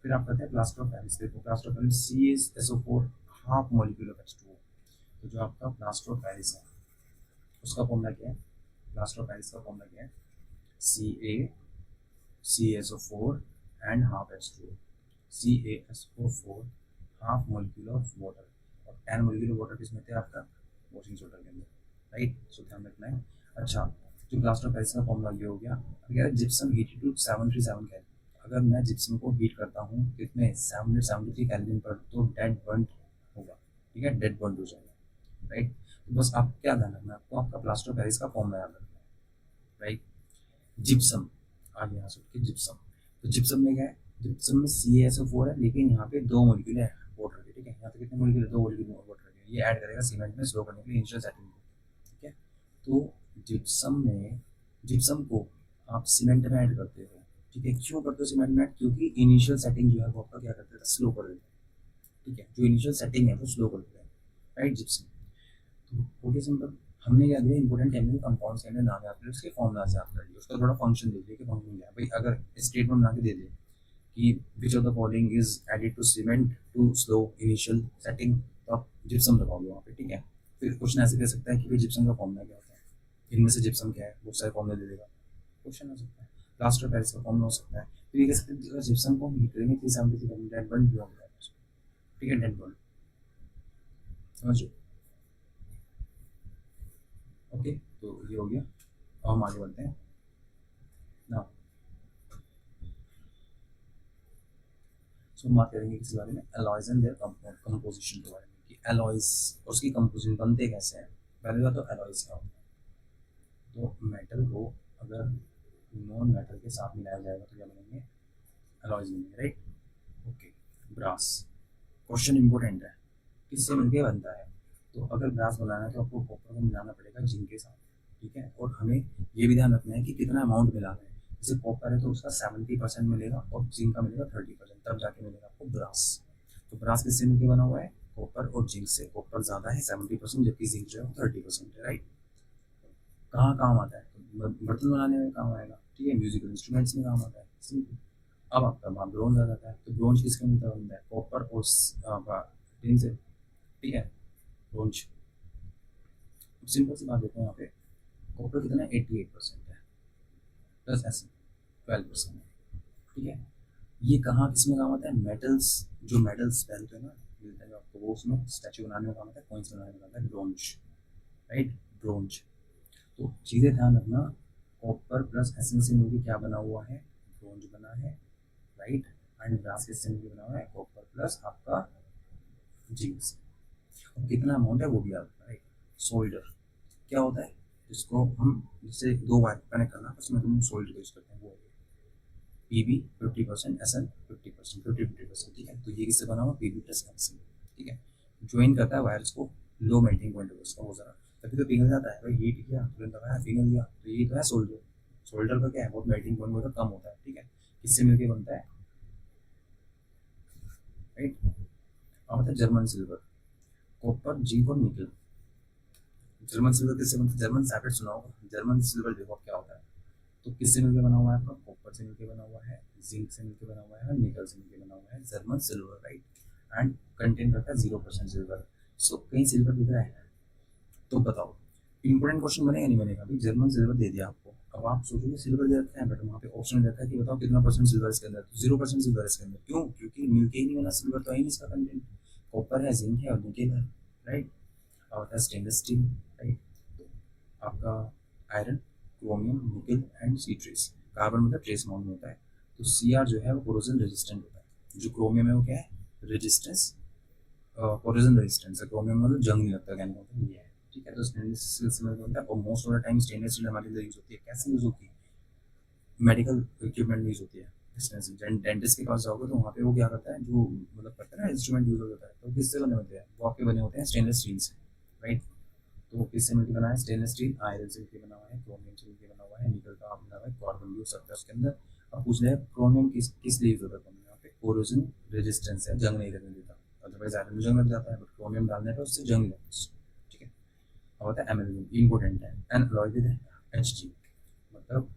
फिर आप कहते हैं प्लास्टर ऑफ पेरिस। देखो plaster of Paris CaSO4 half molecule of H2O। तो जो आपका प्लास्टर ऑफ पेरिस है उसका फॉर्मूला क्या है, प्लास्टर ऑफ पेरिस का फॉर्मूला क्या है, CaCSO4 and half H2O। CaSO4 half molecule of water, और 10 मॉलिक्यूल ऑफ वाटर किसमें थे आपका, वॉशिंग सोडा के अंदर, राइट। सो ध्यान रखना है। अच्छा, जो प्लास्टर ऑफ पेरिस का फॉर्मूला ये हो गया। अब क्या है, जिप्सम हीटेड टू 737 केल्विन। अगर मैं जिप्सम को हीट करता हूँ कितने, 773 केल्विन पर, तो डेड बर्न होगा, ठीक है, डेड बर्न हो जाएगा, राइट। तो बस आप क्या ध्यान रखना, आपको आपका प्लास्टर ऑफ पेरिस का फॉर्मूला याद रखना है, राइट। जिप्सम, आगे यहाँ से उठ के जिप्सम। तो जिप्सम में क्या है, जिप्सम में CaSO4 है, लेकिन यहाँ पे 2 मॉलिक्यूल है वाटर के, ठीक है। यहाँ पे कितने मॉलिक्यूल है, 2 मॉलिक्यूल वाटर के। ये ऐड करेगा सीमेंट में स्लो करने के लिए इनिशियल सेटिंग को, ठीक है। तो जिप्सम में, जिप्सम को आप सीमेंट में ऐड करते हो, ठीक है, क्यों करते हो सीमेंट में? क्योंकि इनिशियल सेटिंग जो है वो आपका क्या करता है, स्लो कर देता है। ठीक है, जो इनिशियल सेटिंग है वो स्लो कर देता है, राइट जिप्सम। तो हो गया सिंपल। हमने क्या दिया, इंपॉर्टेंट केमिकल कंपाउंड्स के अंदर नाम याद कर, उसके फॉर्मूला से याद कर लिया, उसका थोड़ा फंक्शन देख लिया कि फंक्शन क्या है भाई। अगर स्टेटमेंट बना के दे दे कि which of the following is added to cement to slow initial setting, तो आप जिप्सम लगाओगे वहाँ पे। ठीक है, फिर क्वेश्चन ऐसे कर सकता है कि भाई जिप्सम का फॉर्मूला क्या होता है, इनमें से जिप्सम क्या है, बहुत सारे फॉर्मूला दे देगा, क्वेश्चन हो सकता है। प्लास्टर ऑफ पेरिस का फॉर्मूला हो सकता है। फिर ये कह सकते हैं जिप्सम को हम हीट करेंगे 373 डेड बॉन्ड भी होगा। ठीक है, डेड बॉन्ड समझो। ओके, तो ये हो गया। अब हम आगे बढ़ते हैं ना। सो हम बात करेंगे किस बारे में, एलॉयज एंड देयर कंपोजिशन के बारे में, कि एलॉयज और उसकी कंपोजिशन बनते कैसे हैं। पहले बात तो एलॉयज क्या होता है, तो मेटल को अगर नॉन मेटल के साथ मिलाया जाएगा तो क्या बनेंगे, एलॉयज बनेंगे, right. Okay, brass, question important है, किससे मिलके बनता है। तो अगर ब्रास बनाना है तो आपको कॉपर को मिलाना पड़ेगा जिंक के साथ। ठीक है, और हमें ये भी ध्यान रखना है कि कितना अमाउंट मिलाना है। जैसे कॉपर है तो उसका 70% मिलेगा और जिंक का मिलेगा 30%, तब जाके मिलेगा आपको ब्रास। तो ब्रास किससे मिलकर बना हुआ है, कॉपर और जिंक से। कॉपर ज़्यादा है 70%, जबकि जिंक जो है 30% है, राइट। कहाँ काम आता है, तो बर्तन बनाने में काम आएगा। ठीक है, म्यूजिकल इंस्ट्रूमेंट्स में काम आता है, सिंपल। अब आपका वहाँ ब्रोंज आ जाता है, तो ब्रोंज किसका मिलता बनता है, कॉपर और टिन से। ठीक है, ब्रोंज। सिंपल सी बात देखो यहाँ पे, कॉपर कितना है, 88% है, प्लस एस 12% है। ठीक है, ये कहाँ किस में काम आता है, मेटल्स, जो मेटल्स पहनते हैं ना, मिलता है जो आपको, वो उसमें स्टैचू बनाने में काम आता है, कॉइन्स बनाने में काम आता है, ब्रोंज, राइट, ब्रोंज। तो चीज़ें ध्यान रखना, कॉपर प्लस एसन से मिलकर क्या बना हुआ है, ब्रोंज बना है, राइट। एंड ब्रास किससे मिलकर बना हुआ है, कॉपर प्लस आपका जिंक से। और कितना अमाउंट है वो भी याद रखना, राइट। सोल्डर क्या होता है, जिसको हम, जिससे दो वायर कनेक्ट करना, उसमें हम सोल्डर यूज करते हैं, वो पीबी 50%, एस एल 50%, 50-50%। ठीक है, तो ये किससे बना हुआ, पीबी प्लस एस। ठीक है, ज्वाइन करता है वायर्स को, लो मेल्टिंग पॉइंट है उसका, वो जरा तभी तो पिघल जाता है भाई, हीट किया तुरंत लगाया पिघल गया, तो ये तो है सोल्डर। सोल्डर का क्या है, बहुत मेल्टिंग पॉइंट बहुत कम होता है। ठीक है, किससे मिलकर बनता है, राइट। और होता है जर्मन सिल्वर, कॉपर जिंक और निकल। जर्मन सिल्वर किससे बनता है, जर्मन सैफेट सुना होगा, जर्मन सिल्वर देखो क्या होता है। तो किससे मिलकर बना हुआ है आपका, कॉपर से मिलकर बना हुआ है, जिंक से मिलकर बना हुआ है, और निकल से मिलकर बना हुआ है, German silver, right. And contain करता है 0% सिल्वर। सो कहीं सिल्वर दिख रहा है, तो बताओ, इंपॉर्टेंट क्वेश्चन बनेगा नहीं बनेगा, अभी जर्मन सिल्वर दे दिया आपको, अब आप सोचोगे सिल्वर दे रखा है, बट वहाँ पे ऑप्शन रहता है कि बताओ कितना परसेंट सिल्वर इसके अंदर, तो 0% सिल्वर इसके अंदर। क्यों, क्योंकि मिलके ही नहीं बना, सिल्वर तो है ही नहीं इसका कंटेंट। कॉपर है, जिंक है और निकल है, राइट। और होता है स्टेनलेस स्टील, राइट। आपका iron, chromium, nickel and C trace, carbon मतलब ट्रेस अमाउंट में होता है। तो सी आर जो है वो कोरोजन रेजिस्टेंट होता है, जो क्रोमियम है वो क्या है, रेजिस्टेंस, कोरोजन रेजिस्टेंस है। क्रोमियम मतलब जंग नहीं लगता, कहने का मतलब ये है। ठीक है, तो स्टेनलेस स्टील से मिलकर बनता है, और most of the time stainless steel हमारे अंदर यूज होती है, कैसे यूज होती है, मेडिकल इक्विपमेंट में यूज होती है। डेंटिस्ट के पास जाओगे तो वहाँ पे वो क्या करता है, जो मतलब करता है ना, इंस्ट्रूमेंट यूज होता है, तो किससे बने होते हैं, वो आपके बने होते हैं स्टेनलेस स्टील से, राइट। तो किससे मिलकर बना है, स्टेनलेस स्टील, आयरन से मिलकर बना हुआ है, क्रोमियम से मिलकर बना हुआ है, निकल का बना हुआ है, कार्बन भी हो सकता है उसके अंदर। अब पूछ रहे हैं क्रोमियम किस लिए यूज होता है, क्रोमियम यहाँ पे कोरोजन रेजिस्टेंस है, जंग नहीं लगने देता। अदरवाइज आयरन में जंग लग जाता है, बट क्रोमियम डालने पर उससे जंग नहीं लगती। ठीक है, और होता है एमेल्गम, इंपॉर्टेंट है। N alloy with H G, मतलब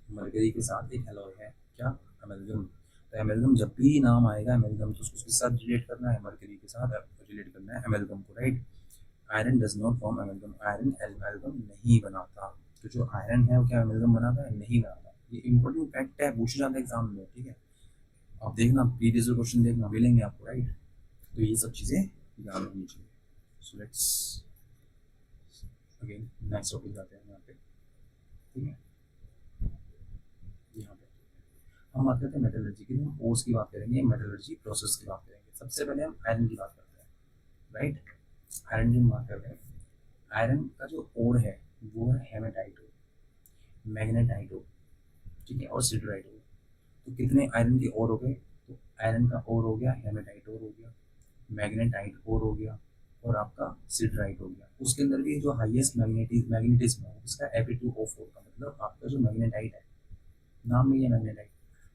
मरकरी के साथ एक अलॉय है, क्या, एमेल्गम। तो एमेल्गम जब भी नाम आएगा एमेल्गम, तो उसको किसके साथ रिलेट करना है, मरकरी के साथ रिलेट करना है एमेल्गम को, right. Iron does not form amalgam, iron amalgam नहीं बनाता। तो जो आयरन है वो क्या एमेल्गम बनाता है, नहीं बनाता। ये इंपॉर्टेंट फैक्ट है, पूछा जाता है एग्जाम में। ठीक है, आप देखना प्रीवियस क्वेश्चन देखना, मिलेंगे आपको, राइट। तो ये सब चीज़ें याद रखनी चाहिए। So let's again next topic जाते हैं यहाँ पे। ठीक है, यहाँ पे हम बात करते हैं मेटलर्जी की, हम ओर्स की बात करेंगे, मेटलर्जी प्रोसेस की बात करेंगे। सबसे पहले हम आयरन की बात करते हैं, राइट। आयरन की हम बात करते हैं। आयरन का जो ओर है वो है हेमेटाइट ओर, मैग्नेटाइट ओर, ठीक है, और सिडराइट ओर। तो कितने आयरन के ओर हो गए, तो आयरन का ओर हो गया, हेमेटाइट ओर हो गया, मैग्नेटाइट ओर हो गया, और आपका सिडराइट हो गया। उसके अंदर भी जो हाईएस्ट मैग्नेटिज्म है उसका Fe2O4 का मतलब आपका जो मैग्नेटाइट है, नाम में ये मैग्नेटाइट,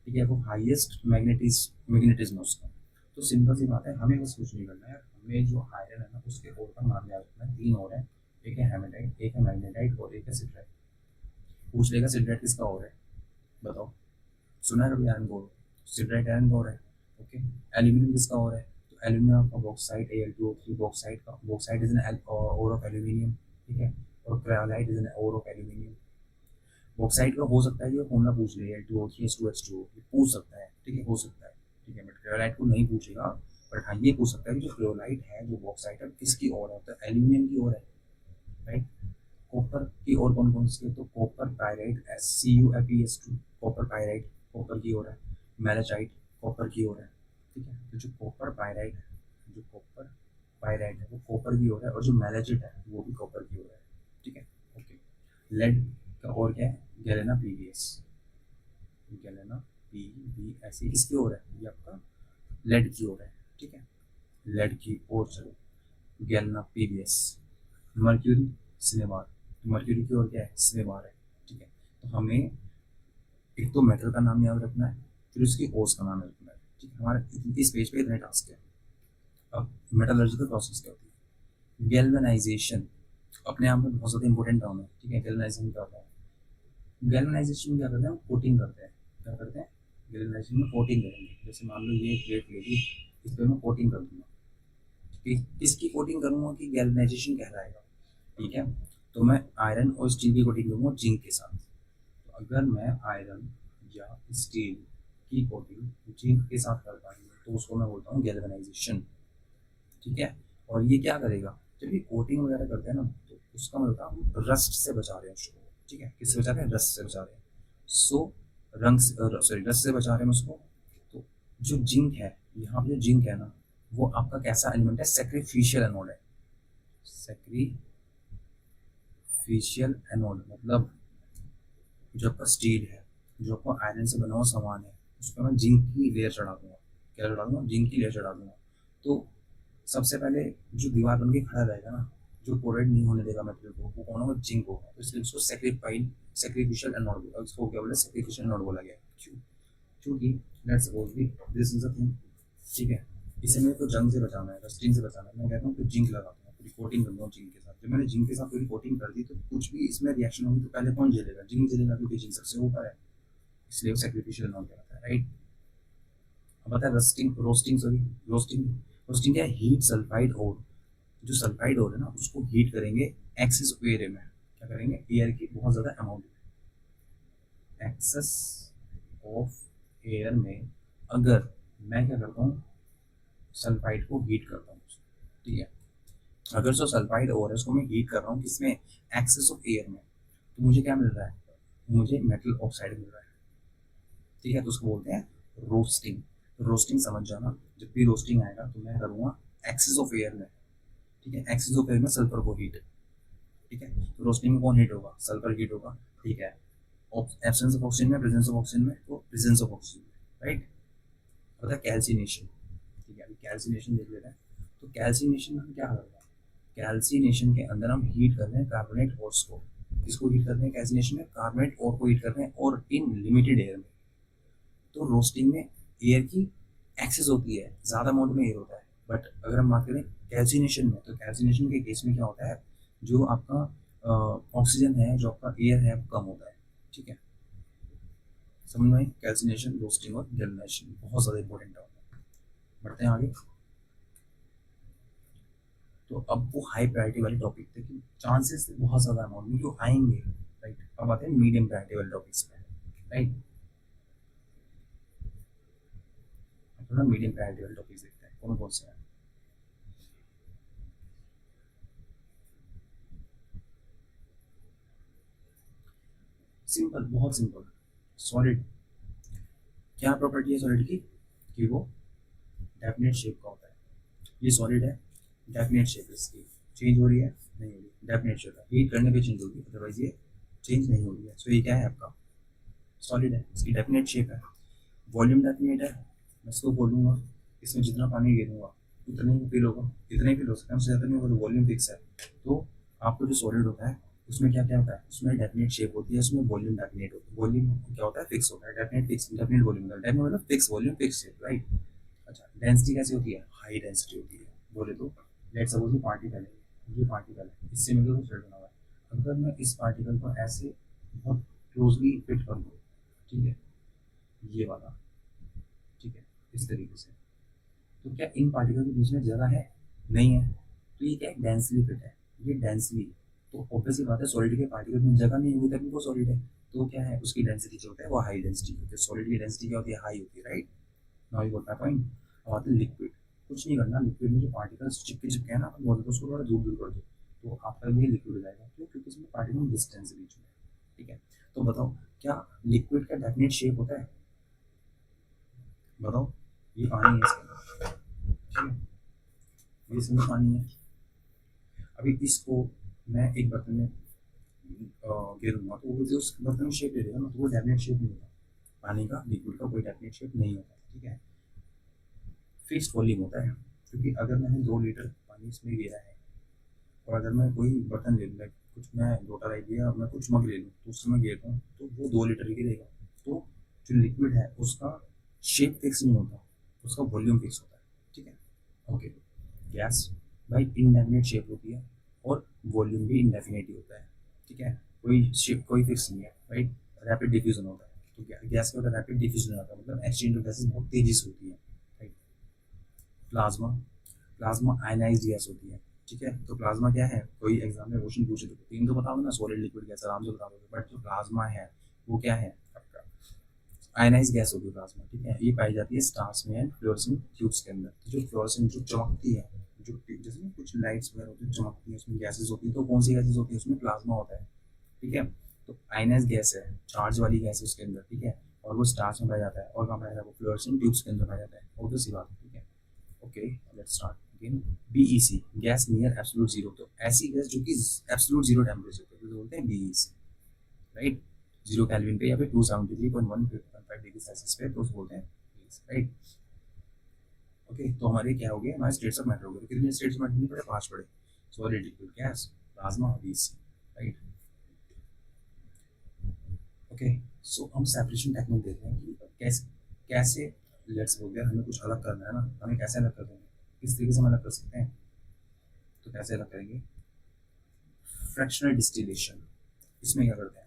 ठीक है, वो हाईएस्ट मैग्नेटिज्म है उसका। तो सिंपल सी बात है, हमें बस कुछ नहीं करना है, हमें जो आयरन है ना उसके और का नाम याद रखना है। 3 और है, एक है हेमेटाइट, एक है मैग्नेटाइट और एक है सिट्राइट। पूछ लेगा सिट्राइट किसका और है, बताओ, सुना है कभी iron core? Siderite iron core है। ओके, एल्यूमिनियम किसका और है? तो एल्यूमिनियम आपका बॉक्साइट Al2O3, बॉक्साइट का, bauxite is an ore of aluminium, ठीक है, और cryolite is an ore of aluminium. Bauxite का हो सकता है ये फॉर्मूला पूछ ले, Al2O3 ये पूछ सकता है, ठीक है, हो सकता है, ठीक है, बट क्रायोलाइट को नहीं पूछेगा। बट हाँ ये पूछ सकता है कि जो क्रायोलाइट है, जो बॉक्साइट है, किसकी ओर है? तो एल्यूमिनियम की ओर है, राइट। कॉपर की ओर कौन कौन सी है? तो copper pyrite CuFeS2, copper pyrite copper की ओर है। मैलेचाइट कॉपर की ओर है, ठीक है। तो जो कॉपर पायराइट है, जो कॉपर पायराइट है वो कॉपर की ओर है, और जो मैलेचिट है वो भी कॉपर की ओर है, ठीक है। ओके, लेड का और क्या है? गैलेना PbS, गैलेना PbS इसकी ओर है, ये आपका लेड की ओर है, ठीक है, लेड की ओर। चलो, गैलेना PbS। मर्क्यूरी सिनेमार, मर्क्यूरी की ओर क्या है? सिनेमार है, ठीक है। तो हमें एक तो मेटल का नाम याद रखना है, फिर उसकी ओर्स का नाम याद रखना है, ठीक है। हमारे इस पेज पे इतने टास्क है। अब मेटलर्जिकल प्रोसेस क्या होती है? गैल्वेनाइजेशन अपने आप में बहुत ज़्यादा इंपॉर्टेंट टर्म है, ठीक है। गैल्वेनाइजेशन क्या होता है? गैल्वेनाइजेशन क्या करते हैं? हम कोटिंग करते हैं। क्या करते हैं? गैल्वेनाइजेशन में कोटिंग करेंगे। जैसे मान लो ये प्लेट लेगी, इस पर मैं कोटिंग कर दूंगा, इसकी कोटिंग करूंगा कि गैल्वेनाइजेशन कहलाएगा, ठीक है। तो मैं आयरन और स्टील की कोटिंग करूंगा जिंक के साथ। तो अगर मैं आयरन या स्टील की कोटिंग जिंक के साथ कर पा रही हूँ तो उसको मैं बोलता हूँ गैल्वेनाइजेशन, ठीक है। और ये क्या करेगा? जब ये कोटिंग वगैरह करते हैं ना, तो उसका मतलब हम रस्ट से बचा रहे हैं उसको, ठीक है। किससे बचा रहे हैं? रस्ट से बचा रहे हैं। सो रंग सॉरी रस्ट से बचा रहे हैं उसको। तो जो जिंक है, यहाँ पे जो जिंक है ना, वो आपका कैसा एलिमेंट है? सेक्रीफिशियल एनोड है। सेक्रीफिशियल एनोड मतलब जो आपका स्टील है, जो आपका आयरन से बना हुआ सामान है, उस पर मैं जिंक की लेयर चढ़ा दूंगा। क्या चढ़ा दूंगा? जिंक की लेयर चढ़ा दूंगा। तो सबसे पहले जो दीवार बन के खड़ा रहेगा ना, जो कोरेड नहीं होने देगा मेटेरियल को, वो कौन होगा? जिंक होगा। तो इसलिए उसको सेक्रीफिशियल एनोड बोला, उसको क्या बोला? सेक्रीफिशियल एनोड बोला गया। क्यों? क्योंकि लेट्स सपोज भी दिस इज अ थिंग, ठीक है, इसे मेरे को जंग से बचाना है, रस्टिंग से बचाना है। मैं कहता हूँ कि जिंक लगा दूंगा, पूरी कोटिंग कर दूंगा जिंक के साथ। जब मैंने जिंक के साथ पूरी कोटिंग कर दी, तो कुछ भी इसमें रिएक्शन होगी तो पहले कौन झेलेगा? जिंक झेलेगा, क्योंकि जिंक सबसे ऊपर है, इसलिए वो सेक्रीफिशियल एनोड कहलाता है, राइट। अब आता है rusting, roasting, sorry, roasting. Roasting क्या है? हीट सल्फाइड और, जो सल्फाइड और है ना, उसको हीट करेंगे एक्सेस ऑफ एयर में। क्या करेंगे? एयर की बहुत ज़्यादा अमाउंट में, एक्सेस ऑफ एयर में। अगर मैं क्या करता हूँ? सल्फाइड को हीट करता हूँ, ठीक है। अगर जो सल्फाइड और है उसको मैं हीट कर रहा हूँ किसमें? एक्सेस ऑफ एयर में। तो मुझे क्या मिल रहा है? मुझे मेटल ऑक्साइड मिल रहा है, ठीक है। तो उसको बोलते हैं रोस्टिंग। रोस्टिंग समझ जाना, जब भी रोस्टिंग आएगा तो मैं करूँगा एक्सेस ऑफ एयर में, ठीक है। एक्सेस ऑफ एयर में सल्फर को हीट, ठीक है। तो रोस्टिंग में कौन हीट होगा? सल्फर हीट होगा, ठीक है। एब्सेंस ऑफ ऑक्सीजन में, प्रेजेंस ऑफ ऑक्सीजन में, तो प्रेजेंस ऑफ ऑक्सीजन में, राइट। होता है कैल्सिनेशन, ठीक है। अभी कैल्सिनेशन देख लेते हैं। तो कैल्सिनेशन में हम क्या कर रहे हैं? कैल्सिनेशन के अंदर हम हीट कर रहे हैं कार्बोनेट ओर्स को। किसको हीट कर रहे हैं कैल्सिनेशन में? कार्बोनेट ओर को हीट कर रहे हैं, और इन लिमिटेड एयर में। तो रोस्टिंग में एयर की एक्सेस होती है, ज़्यादा अमाउंट में एयर होता है। बट अगर हम बात करें कैल्सिनेशन में, तो कैल्सिनेशन के केस में क्या होता है? जो आपका ऑक्सीजन है, जो आपका एयर है, वो कम होता है, ठीक है। समझ में? कैल्सिनेशन, रोस्टिंग और गैल्वेनाइजेशन बहुत ज़्यादा इंपॉर्टेंट है। बढ़ते हैं आगे। तो अब वो हाई प्रायोरिटी वाले टॉपिक थे कि चांसेस बहुत ज़्यादा अमाउंट में जो आएंगे, राइट। अब आते हैं मीडियम प्रायोरिटी वाले टॉपिक्स पे, राइट। थोड़ा मीडियम प्रायोरिटी वाले टॉपिक्स देखते हैं कौन कौन से हैं। सिंपल, बहुत सिंपल। सॉलिड, क्या प्रॉपर्टी है सॉलिड की? कि वो डेफिनेट शेप का होता है। ये सॉलिड है, डेफिनेट शेप इसकी चेंज हो रही है? नहीं हो रही, डेफिनेट शेप है। हीट करने पे चेंज होगी, अदरवाइज ये चेंज नहीं हो रही है। सो ये क्या है? आपका सॉलिड है, इसकी डेफिनेट शेप है। वॉल्यूम डेफिनेट है, मैं इसको बोलूँगा इसमें जितना पानी गिरूँगा उतना ही फिल होगा, इतना ही फिल हो सकता है, उससे ज़्यादा नहीं होगा। तो वॉल्यूम फिक्स है। तो आपको जो सॉलिड होता है उसमें क्या क्या होता है, उसमें डेफिनेट शेप होती है, उसमें वॉल्यूम डेफिनेट होती है। वॉल्यूम क्या होता है, फिक्स होता है। डेफिनेट फिक्स, डेफिनेट वॉल्यूम होता है। डेफिनेट मतलब fix volume fix shape, right. अच्छा, डेंसिटी कैसी होती है, हाई डेंसिटी होती है। बोले तो लेट सपोज ये पार्टिकल है, ये पार्टिकल है, इससे मिलकर कुछ बना हुआ है। अगर मैं इस पार्टिकल को ऐसे बहुत क्लोजली फिट कर दूँ, ठीक है, ये वाला, ठीक है, इस तरीके से, तो क्या इन पार्टिकल के बीच में जगह है, नहीं है। तो ये क्या है, डेंसली फिट है, ये डेंसली। तो ऑब्वियसली बात है, सॉलिड के पार्टिकल में जगह नहीं होगी तभी वो सॉलिड है। तो क्या है, उसकी डेंसिटी जो होता है वो हाई डेंसिटी होती है। सॉलिड की डेंसिटी क्या होती है, हाई होती है, right. Now you got my point. अब आते हैं लिक्विड। कुछ नहीं करना, लिक्विड में जो पार्टिकल्स चिपके चिपके हैं ना, अपन बोलते हैं उसको थोड़ा दूर दूर कर दो, तो आपका ये लिक्विड हो जाएगा। क्यों, क्योंकि इसमें पार्टिकल डिस्टेंस है बीच में, ठीक है। तो बताओ, क्या लिक्विड का डेफिनेट शेप होता है, बताओ। ये पानी है इसके अंदर, ठीक है, ये इसमें पानी है। अभी इसको मैं एक बर्तन में गिरूंगा तो वो जो उस बर्तन में शेप ले लेगा ना, तो वो डेफिनेट शेप नहीं होता। पानी का, लिक्विड का कोई डेफिनेट शेप नहीं होता, ठीक है। फिक्स्ड वॉल्यूम होता है। क्योंकि अगर मैंने 2 लीटर पानी इसमें गिरा है, और अगर मैं कोई बर्तन ले लूँ, लाइक कुछ मैं लोटा ले लिया, मैं कुछ मग ले लूँ, तो उसमें मैं गिरता हूँ तो वो 2 लीटर ही गिरेगा। तो जो लिक्विड है उसका शेप फिक्स नहीं होता, उसका वॉल्यूम फिक्स होता है, ठीक है। ओके, गैस भाई इनडेफिनेट शेप होती है, और वॉल्यूम भी इनडेफिनेट ही होता है, ठीक है। कोई शेप, कोई फिक्स नहीं है, राइट। रैपिड डिफ्यूजन होता है, तो गैस का रैपिड डिफ्यूजन होता है, मतलब एक्सचेंज ऑफ गैसेस बहुत तेजी से होती है, right. Plasma, plasma ionised gas होती है, ठीक है। तो प्लाज्मा क्या है, कोई एग्जाम में क्वेश्चन पूछे तो तीन तो बताओगे ना, सॉलिड लिक्विड गैस आराम से बता दोगे, बट जो प्लाज्मा है वो क्या है आपका, आयनाइज्ड गैस होगी प्लाज्मा, ठीक है। ये पाई जाती है स्टार्स में एंड फ्लोरेसेंट ट्यूब्स के अंदर। तो जो फ्लोरेसेंट जो चमकती है, जो जैसे ना कुछ लाइट्स वगैरह होती है चमकती है, उसमें गैसेज होती है, तो कौन सी गैसेज होती है उसमें, प्लाज्मा होता है, ठीक है। तो आयनाइज्ड गैस है, चार्ज वाली गैस है उसके अंदर, ठीक है। और वो स्टार्स में पाया जाता है, और कहाँ पाया जाता है, वो फ्लोरेसेंट ट्यूब्स के अंदर पाया जाता है, ऑब्वियस सी बात है, ठीक है। Okay, let's start again. BEC, gas near absolute zero. तो ऐसी गैस जो कि एब्सोल्यूट जीरो टेम्परेचर पे, तो बोलते हैं बीईसी, राइट। 0 केल्विन पे या फिर 273.155 डिग्री सेल्सियस पे, तो बोलते हैं बीईसी, राइट। ओके, तो हमारे क्या हो गए, हमारे स्टेट्स ऑफ मैटर हो गए। तो कितने स्टेट्स ऑफ मैटर नहीं पड़े, 5 पड़े। Solid, liquid, gas, plasma, BEC, right. Okay, so हम सेपरेशन टेक्निक देख रहे हैं कि कैसे कैसे लेट्स हो गया, हमें कुछ अलग करना है ना, हमें कैसे अलग कर देंगे, किस तरीके से हम अलग कर सकते हैं। तो कैसे अलग करेंगे, फ्रैक्शनल डिस्टिलेशन। इसमें क्या करते हैं,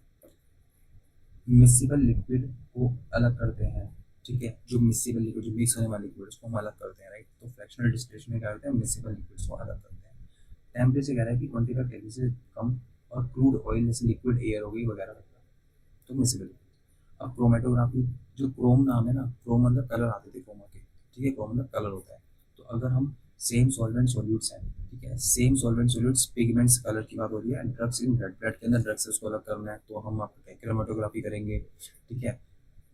मिसिबल लिक्विड को अलग करते हैं, ठीक है। जो मिसिबल लिक्विड, जो मिक्स होने वाले लिक्विड, उसको हम अलग करते हैं, राइट। तो फ्रैक्शनल डिस्टिलेशन में क्या करते हैं, मिसिबल लिक्विड्स को अलग करते हैं। टेम्परेचर कह रहा है कि 25 केल्विन से कम, और क्रूड ऑयल जैसे लिक्विड एयर हो गई वगैरह वगैरह, तो मिसिबल। अब क्रोमेटोग्राफी, जो क्रोम नाम है ना, क्रोम मतलब कलर आते थे क्रोमा के, ठीक है, क्रोम मतलब कलर होता है। तो अगर हम सेम सॉल्वेंट सॉल्यूट्स हैं, ठीक है, same solvent solutes, pigments, colour की बात हो रही है, ड्रग्स इन ब्लड, ब्लड के अंदर ड्रग्स है उसको अलग करना है, तो हम आपको क्रोमेटोग्राफी करेंगे, ठीक है।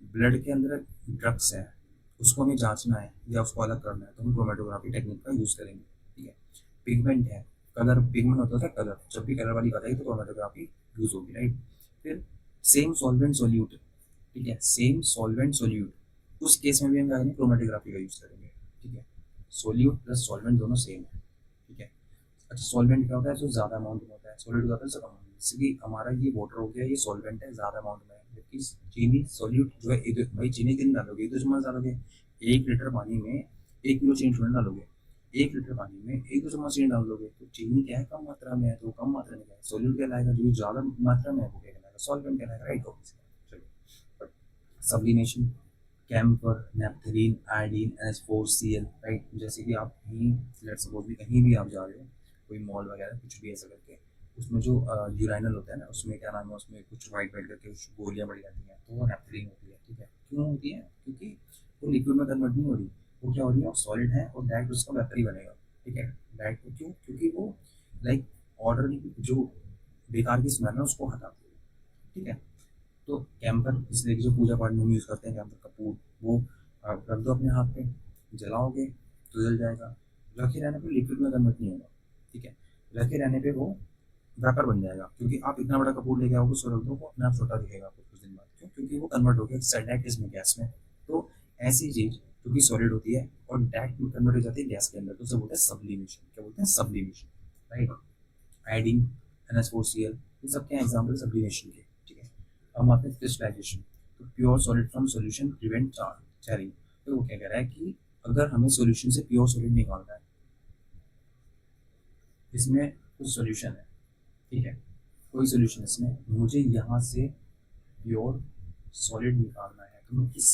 ब्लड के अंदर ड्रग्स है, उसको हमें जांचना है या उसको अलग करना है, तो हम क्रोमेटोग्राफी टेक्निक का यूज करेंगे, ठीक है। पिगमेंट है, कलर, पिगमेंट होता है कलर, जब भी कलर वाली बात आई तो क्रोमेटोग्राफी यूज होगी, राइट। फिर सेम सॉल्वेंट सॉल्यूट, ठीक है, सेम सॉल्वेंट सोल्यूट, उस केस में भी हम क्या करेंगे, क्रोमेटोग्राफी का यूज करेंगे, ठीक है। सोल्यूट प्लस सॉल्वेंट दोनों सेम है, ठीक है। अच्छा, सॉल्वेंट क्या होता है, जो ज़्यादा अमाउंट में होता है, सॉल्यूट क्या होता है, सब अमाउंट में, जैसे कि हमारा ये वाटर हो गया, ये सॉल्वेंट है, ज़्यादा अमाउंट में है, जबकि चीनी सॉल्यूट जो है, भाई चीनी कितनी डालोगे, 1 2 चम्मच डालोगे। 1 लीटर पानी में 1 किलो चीनी थोड़ी डालोगे, 1 लीटर पानी में 1 2 चम्मच चीनी डाल दोगे, तो चीनी क्या है, कम मात्रा में है, तो कम मात्रा में क्या है, सॉल्यूट कहलाएगा। जो ज़्यादा मात्रा में है वो क्या कहलाएगा, सॉल्वेंट कहलाएगा, राइट। चलो, sublimation, camphor, naphthalene, iodine, NH4Cl, right. जैसे कि आप कहीं, लेट्स सपोज भी कहीं भी आप जा रहे हो, कोई मॉल वगैरह कुछ भी ऐसा करके, उसमें जो यूराइनल होता है ना, उसमें क्या नाम है, उसमें कुछ वाइट वाइट करके कुछ गोलियाँ पड़ी जाती हैं, तो वो नेपथलीन होती है, ठीक है। क्यों होती है, क्योंकि वो लिक्विड में कन्वर्ट नहीं हो रही, वो क्या हो रही है, सॉलिड है, और डायरेक्ट उसका वेपर ही बनेगा, ठीक है। डायरेक्ट क्यों, क्योंकि वो लाइक ऑर्डर जो बेकार की स्मेल है उसको हटाती है, ठीक है। तो कैंपर, इसलिए कि जो पूजा पाठ में हम यूज़ करते हैं कैंपर, कपूर, वो आप रख दो अपने हाथ पे, जलाओगे तो जल जाएगा। रखे रहने पे लिक्विड में कन्वर्ट नहीं होगा, ठीक है। रखे रहने पे वो वेपर बन जाएगा, क्योंकि आप इतना बड़ा कपूर लेके आओगे, उसको रख दो, वो अपने आप छोटा दिखेगा आपको कुछ दिन बाद, क्यों, क्योंकि वो कन्वर्ट हो गया सनलाइट इसमें, गैस में। तो ऐसी चीज़ जो कि सॉलिड होती है और डायरेक्ट में कन्वर्ट हो जाती है गैस के अंदर, तो उसे बोलते हैं सब्लिमेशन। क्या बोलते हैं, सब्लिमेशन, राइट। आयोडीन, NH4Cl, ये सब क्या एग्जाम्पल सब्लिमेशन के, ठीक है। अब आते हैं क्रिस्टलाइजेशन। तो pure solid from solution prevent charring. तो वो क्या कह रहा है कि अगर हमें सॉल्यूशन से प्योर सॉलिड निकालना है, इसमें कुछ सॉल्यूशन है, ठीक है, कोई सॉल्यूशन इसमें, मुझे यहाँ से प्योर सॉलिड निकालना है, तो मैं किस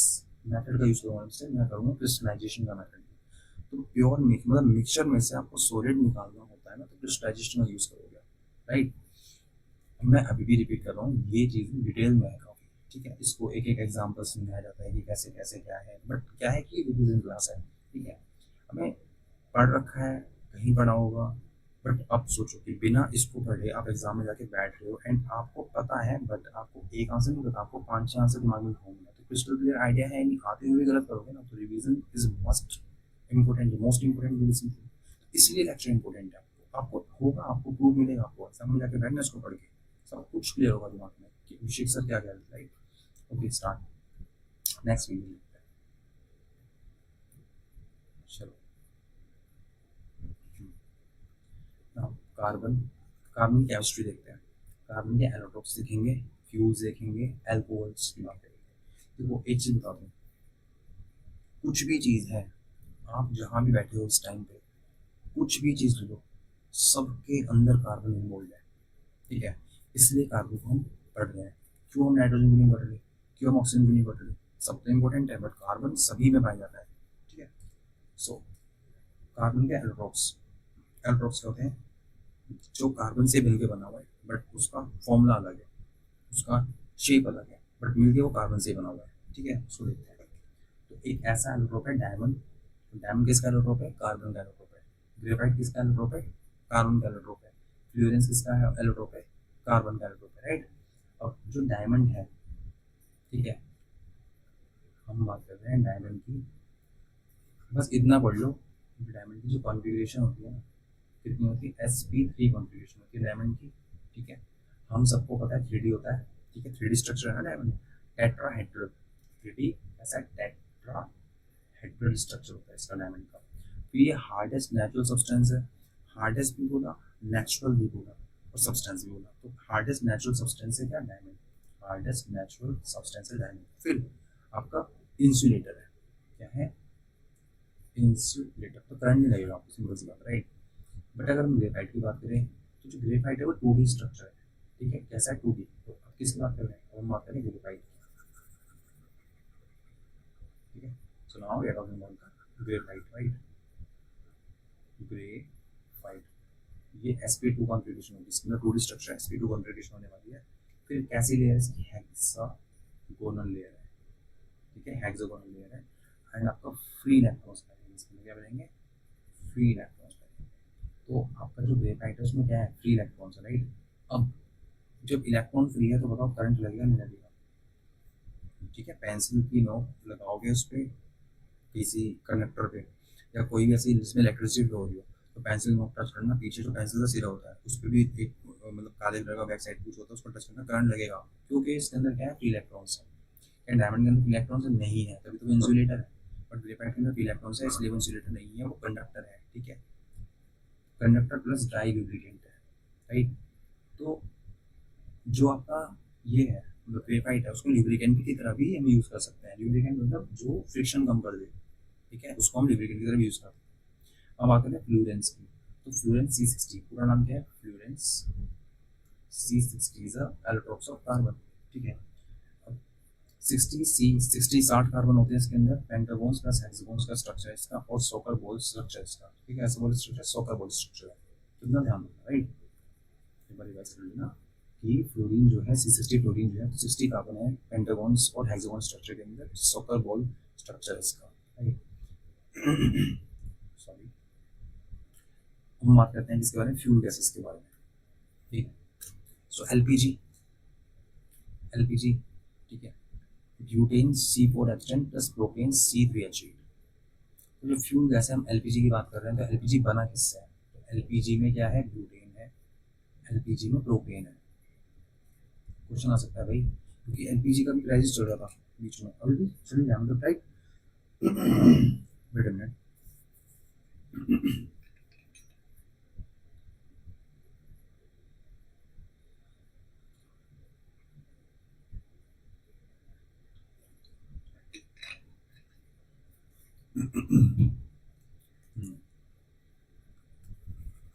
मेथड का यूज करूँगा? इससे मैं करूँगा क्रिस्टलाइजेशन का मेथड। तो प्योर मतलब मिक्सचर में से आपको सॉलिड निकालना होता है ना, तो क्रिस्टलाइजेशन का यूज करोगे, राइट। मैं अभी भी रिपीट कर रहा हूँ, ये चीज़ डिटेल में है काफ़ी, ठीक है। इसको एक एक एग्जाम्पल समझाया जाता है कि कैसे कैसे क्या है, बट क्या है कि रिविजन क्लास है, ठीक है। हमें पढ़ रखा है, कहीं पढ़ा होगा, बट अब सोचो कि बिना इसको पढ़े आप एग्जाम में जाके बैठ रहे हो एंड आपको पता है, बट आपको एक आंसर नहीं पता, आपको 5-6 आंसर दिमाग में घूमना, तो क्रिस्टल क्लियर आइडिया है नहीं, आते हुए गलत करोगे ना, तो revision is must important, most important revision. इसलिए लेक्चर इंपॉर्टेंट है। आपको होगा, आपको प्रूफ मिलेगा, आपको एग्जाम में जाके बैठना, इसको पढ़ के सब कुछ क्लियर होगा दिमाग में कि अभिषेक सर क्या कह रहे हैं, right. Okay, start next video. चलो, कार्बन, कार्बन की केमिस्ट्री देखते हैं। कार्बन के एलोट्रोप्स देखेंगे, फ्यूज देखेंगे, एल्कोहल्स की बात करेंगे। देखो एक चीज बता दूं, कुछ भी चीज है, आप जहां भी बैठे हो इस टाइम पे, कुछ भी चीज लो, सबके अंदर कार्बन इन्वॉल्व है, ठीक है। इसलिए कार्बन को हम पढ़ रहे हैं। क्यों हम नाइट्रोजन को नहीं पढ़ रहे, क्यों हम ऑक्सीजन को नहीं पढ़ रहे? सब तो इम्पोर्टेंट है, बट कार्बन सभी में पाया जाता है, ठीक है। सो कार्बन के एलोट्रोप्स, एलोट्रोप्स क्या होते हैं? जो कार्बन से मिलकर बना हुआ है, बट उसका फॉर्मूला अलग है, उसका शेप अलग है, बट मिलके वो कार्बन से बना हुआ है, ठीक है। उसको देखते हैं। तो एक ऐसा एलोट्रोप है डायमंड। डायमंड किसका एलोट्रोप है? कार्बन का एलोट्रोप है। ग्रेफाइट किसका एलोट्रोप है? कार्बन का एलोट्रोप है। फ्लोरेंस किसका है एलोट्रोप है? कार्बन का एलोट्रोप है, राइट। अब जो डायमंड है, ठीक है, हम बात कर रहे हैं डायमंड की, बस इतना पढ़ लो, डायमंड की जो कॉन्फ़िगरेशन होती है ना, कितनी होती है? sp3 कॉन्फ़िगरेशन होती है डायमंड की, ठीक है। हम सबको पता है 3D होता है, ठीक है, 3D स्ट्रक्चर है ना डायमंड, टेट्राहेड्रल, 3D ऐसा टेट्राहेड्रल स्ट्रक्चर होता है इसका डायमंड का। फिर ये हार्डेस्ट नेचुरल सब्सटेंस है, हार्डेस्ट भी बोला, नेचुरल भी बोला और सब्सटेंस भी बोला। तो हार्डेस्ट नेचुरल सब्सटेंस है क्या? डायमंड। हार्डेस्ट नेचुरल सब्सटेंस है डायमंड। फिर आपका इंसुलेटर है, क्या है? इंसुलेटर। तो करंट नहीं लगेगा आपको, सिंपल सी बात, राइट। बट अगर हम ग्रेफाइट की बात करें, तो जो ग्रेफाइट है वो 2D स्ट्रक्चर है, ठीक है। कैसा है? 2D। तो अब किसकी बात कर रहे हैं? हम बात करें ग्रेफाइट, ठीक है। So now we are talking about graphite, right. Graphite, ये sp2 कॉन्फ़िगरेशन होगी, इसके अंदर 2D स्ट्रक्चर है, sp2 कॉन्फ़िगरेशन होने वाली है। फिर कैसी लेयर है इसकी? हेक्सागोनल लेयर है, ठीक है, हेक्सागोनल लेयर है। एंड आपका फ्री इलेक्ट्रॉन्स बनेंगे इसके अंदर, क्या बनेंगे? फ्री इलेक्ट्रॉन्स बनेंगे। तो आपका जो ग्रेफाइट है उसमें क्या है? फ्री इलेक्ट्रॉन्स है, राइट। अब जब इलेक्ट्रॉन फ्री है तो बताओ करंट लगेगा नहीं लगेगा? ठीक है, पेंसिल की नोक लगाओगे उस पर, किसी कंडक्टर पे, या कोई भी ऐसी जिसमें इलेक्ट्रिसिटी फ्लो हो रही हो, तो पेंसिल नोक टच करना, पीछे जो पेंसिल का सिरा होता है उस पर भी एक मतलब काले कलर का बैक साइड कुछ होता है, उसको टच करना, करंट लगेगा, क्योंकि इसके अंदर क्या है? फ्री इलेक्ट्रॉन्स है। डायमंड के अंदर इलेक्ट्रॉन्स नहीं है, तभी तो इंसुलेटर है। बट ग्रेफाइट के अंदर इलेक्ट्रॉन्स है, इसलिए वो इंसुलेटर नहीं है, वो कंडक्टर है, ठीक है। कंडक्टर प्लस ड्राई लुब्रिकेंट है, राइट। तो जो आपका ये है मतलब ग्रेफाइट है, उसको लुब्रिकेंट की तरह भी हम यूज़ कर सकते हैं। लुब्रिकेंट मतलब जो फ्रिक्शन कम कर दे, ठीक है, उसको हम लुब्रिकेंट की तरह भी यूज़ करते हैं। अब आते हैं फ्लोरेंस की। तो फ्लोरेंस C60, पूरा नाम क्या है? Florence C60 is allotropes of carbon, ठीक है। अब 60 कार्बन होते हैं इसके अंदर, पेंटागोन्स प्लस हेक्सागोन्स का स्ट्रक्चर है इसका, और सोकर बोल स्ट्रक्चर इसका, ठीक है। ऐसा बोल स्ट्रक्चर, सोकर बोल स्ट्रक्चर है, कितना ध्यान रखना, राइट। एक बार रिवाइज कर लेना कि फ्लोरीन जो है C60 फ्लोरीन जो है, तो 60 कार्बन है, पेंटागोन्स और हेक्सागोन स्ट्रक्चर के अंदर, सोकर बॉल स्ट्रक्चर इसका, राइट। सॉरी, हम बात करते हैं किसके बारे में? फ्यूल गैसेस के बारे में, ठीक है। सो एलपीजी, एलपीजी, ठीक है, butane C4H10 plus propane C3H8। तो जो फ्यूल गैस है, हम एलपीजी की बात कर रहे हैं, तो एलपीजी बना किससे है? तो एलपीजी में क्या है? ब्यूटेन है, एलपीजी में प्रोपेन है। क्वेश्चन आ सकता है भाई, क्योंकि एलपीजी का भी क्राइसिस चल रहा था बीच में, अभी भी चल रहा है मतलब, राइट। Wait a minute.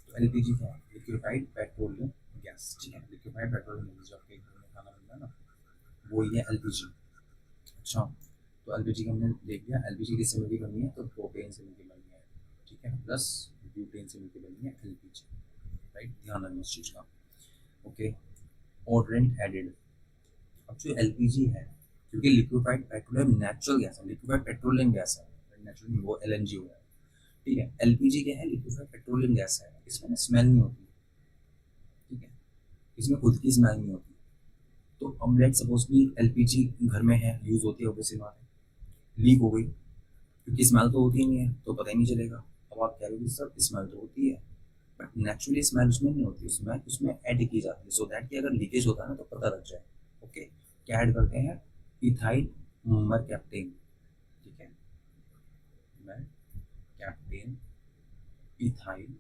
तो एलपीजी क्या है? लिक्विफाइड पेट्रोलियम गैस, ठीक है, लिक्विफाइड पेट्रोलियम गैस जो आपके घर में खाना बनता है ना, वो ये एलपीजी। अच्छा, तो एलपीजी का हमने देख लिया, एलपीजी किससे मिलकर बनी है, तो प्रोपेन से मिलकर बनी है, ठीक है, प्लस ब्यूटेन से मिलकर बनी है एलपीजी, राइट, ध्यान रखना इस चीज़ का। Okay, odorant added. अब जो एलपीजी है, क्योंकि लिक्विफाइड पेट्रोलियम नेचुरल गैस है, लिक्विफाइड पेट्रोलियम गैस है, नेचुरल नहीं, वो एलएनजी हो गया, ठीक है, एलपीजी क्या है, लिक्विफाइड पेट्रोलियम गैस है, इसमें स्मेल नहीं होती, ठीक है, इसमें खुद की स्मेल नहीं होती। तो अब लेट सपोज भी एलपीजी घर में है, यूज होती है, ऑब्वियसली बात है, लीक हो गई, क्योंकि स्मेल तो होती ही नहीं है, तो पता ही नहीं चलेगा। अब आप कह रहे हो कि सर स्मेल तो होती है, बट नेचुरली स्मेल उसमें नहीं होती, स्मेल उसमें ऐड की जाती है, सो दैट कि अगर लीकेज होता है ना तो पता लग जाए। ओके, क्या ऐड करते हैं, इथाइल मरकैप्टेन, ठीक है, मरकैप्टेन, इथाइल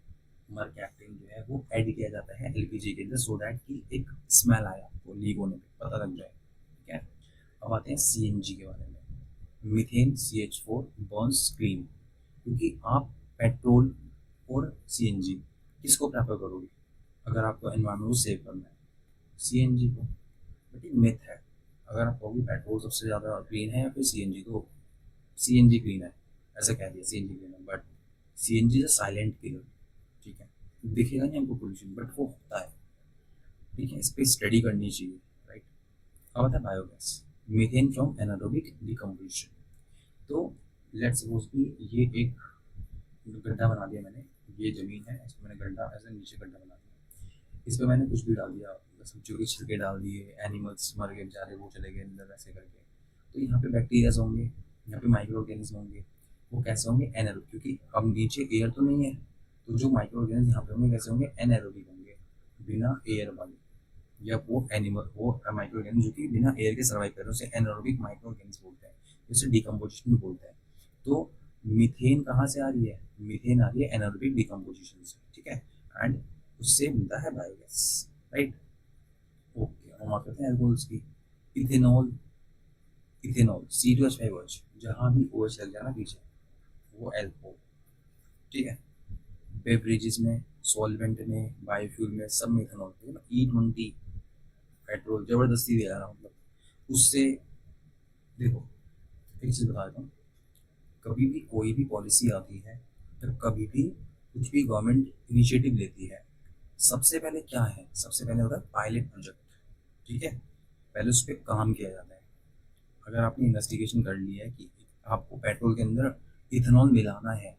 मरकैप्टेन जो है वो ऐड किया जाता है एलपीजी के अंदर, सो दैट कि एक स्मेल आया वो लीक होने पे पता लग जाए, ठीक है। अब आते हैं सीएनजी के बारे में। मीथेन CH4 बर्न्स क्लीन, क्योंकि आप पेट्रोल और सीएनजी किसको प्रेफर करोगे अगर आपको एनवायरनमेंट को सेव करना है, सीएनजी को, बट ये मिथ है। अगर आप कहोगे पेट्रोल सबसे ज़्यादा क्लीन है या फिर सीएनजी, तो सीएनजी क्लीन है, ऐसा कह दिया सीएनजी क्लीन है, but CNG is silent killer, ठीक है, दिखेगा नहीं हमको पोल्यूशन, बट वो होता है, ठीक है, इस पर स्टडी करनी चाहिए, राइट। अब आता है biogas, methane from anaerobic decomposition. तो लेट्स सपोज कि ये एक गड्ढा बना दिया मैंने, ये जमीन है, इसको मैंने गड्ढा ऐसे नीचे गड्ढा बना दिया, इस पर मैंने कुछ भी डाल दिया, सब्जियों के छिलके डाल दिए, एनिमल्स मर गए बेचारे, वो चले गए अंदर ऐसे करके, तो यहाँ पे बैक्टीरियाज होंगे, यहाँ पे माइक्रो ऑर्गेनिज्म होंगे, वो कैसे होंगे, एनारोबिक, क्योंकि अब नीचे एयर तो नहीं है, तो जो माइक्रो ऑर्गेनिज्म यहाँ पे होंगे कैसे होंगे, एनारोबिक होंगे, बिना एयर वाले, या वो एनिमल वो माइक्रो ऑर्गेनिज्म जो कि बिना एयर के सर्वाइव कर रहे हैं उसे एनारोबिक माइक्रो ऑर्गेनिज्म बोलते हैं, उसे डिकम्पोजिशन भी बोलते हैं। तो मीथेन कहाँ से आ रही है, मीथेन आ रही है एनारोबिक डिकम्पोजिशन से, ठीक है, एंड उससे मिलता है बायोगैस, राइट। ओके, हम बात करते हैं एल्कोहल्स की। इथेनॉल, इथेनॉल C2H5OH, जहाँ भी OH लग जाना पीछे वो एल्कोहल, ठीक है, बेवरेजेस में, सॉल्वेंट में, बायोफ्यूल में, सब में इथेनॉल, E20 पेट्रोल जबरदस्ती दे रहा, मतलब उससे, देखो एक चीज बता देता हूँ, कभी भी कोई भी पॉलिसी आती है तो कभी भी कुछ भी गवर्नमेंट इनिशिएटिव लेती है, सबसे पहले क्या है, सबसे पहले होता है पायलट प्रोजेक्ट, ठीक है, पहले उस पर काम किया जाता है। अगर आपने इन्वेस्टिगेशन कर लिया है कि आपको पेट्रोल के अंदर इथेनॉल मिलाना है,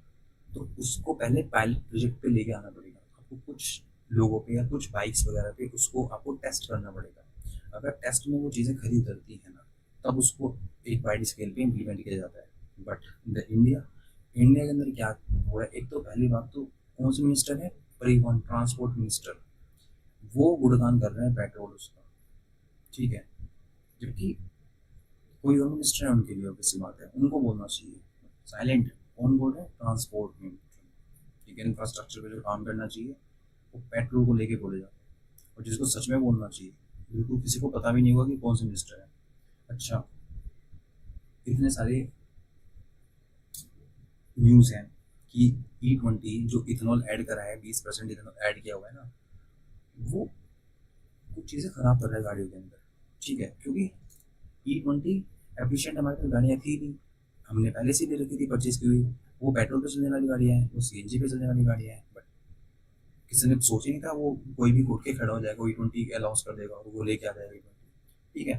तो उसको पहले पायलट प्रोजेक्ट पे लेके आना पड़ेगा, आपको कुछ लोगों पे या कुछ बाइक्स वगैरह पे उसको आपको टेस्ट करना पड़ेगा। अगर टेस्ट में वो चीज़ें खरी उतरती है ना, तब उसको एक वाइड स्केल पे इम्प्लीमेंट किया जाता है। बट द इंडिया, इंडिया के अंदर क्या हो रहा है, एक तो पहली बात तो कौन सी मिनिस्टर है, परिवहन ट्रांसपोर्ट मिनिस्टर, वो गुणगान कर रहे हैं पेट्रोल उसका, ठीक है, जबकि कोई और मिनिस्टर है उनके लिए, ऑब्वियसली बात है उनको बोलना चाहिए, साइलेंट, कौन बोल रहे हैं, ट्रांसपोर्ट मिनिस्टर, ठीक है, इंफ्रास्ट्रक्चर पे जो काम करना चाहिए वो पेट्रोल को लेके बोले जाते हैं, और जिसको सच में बोलना चाहिए बिल्कुल किसी को पता भी नहीं होगा कि कौन से मिनिस्टर है। अच्छा, इतने सारे न्यूज़ हैं कि E20 जो इथेनॉल ऐड करा है, 20% इथेनॉल ऐड किया हुआ है ना, वो कुछ चीज़ें खराब कर रहा है गाड़ियों के अंदर, ठीक है, क्योंकि E20 एफिशिएंट हमारे पास गाड़ियाँ थी नहीं, हमने पहले से ले रखी थी परचेज की हुई, वो पेट्रोल पे चलने वाली गाड़ियाँ हैं, वो सीएनजी पे चलने वाली गाड़ियाँ हैं, बट किसी ने सोच ही नहीं था वो कोई भी घुट के खड़ा हो जाएगा, E20 अलाउंस कर देगा और वो लेके आ जाएगा E20, ठीक है,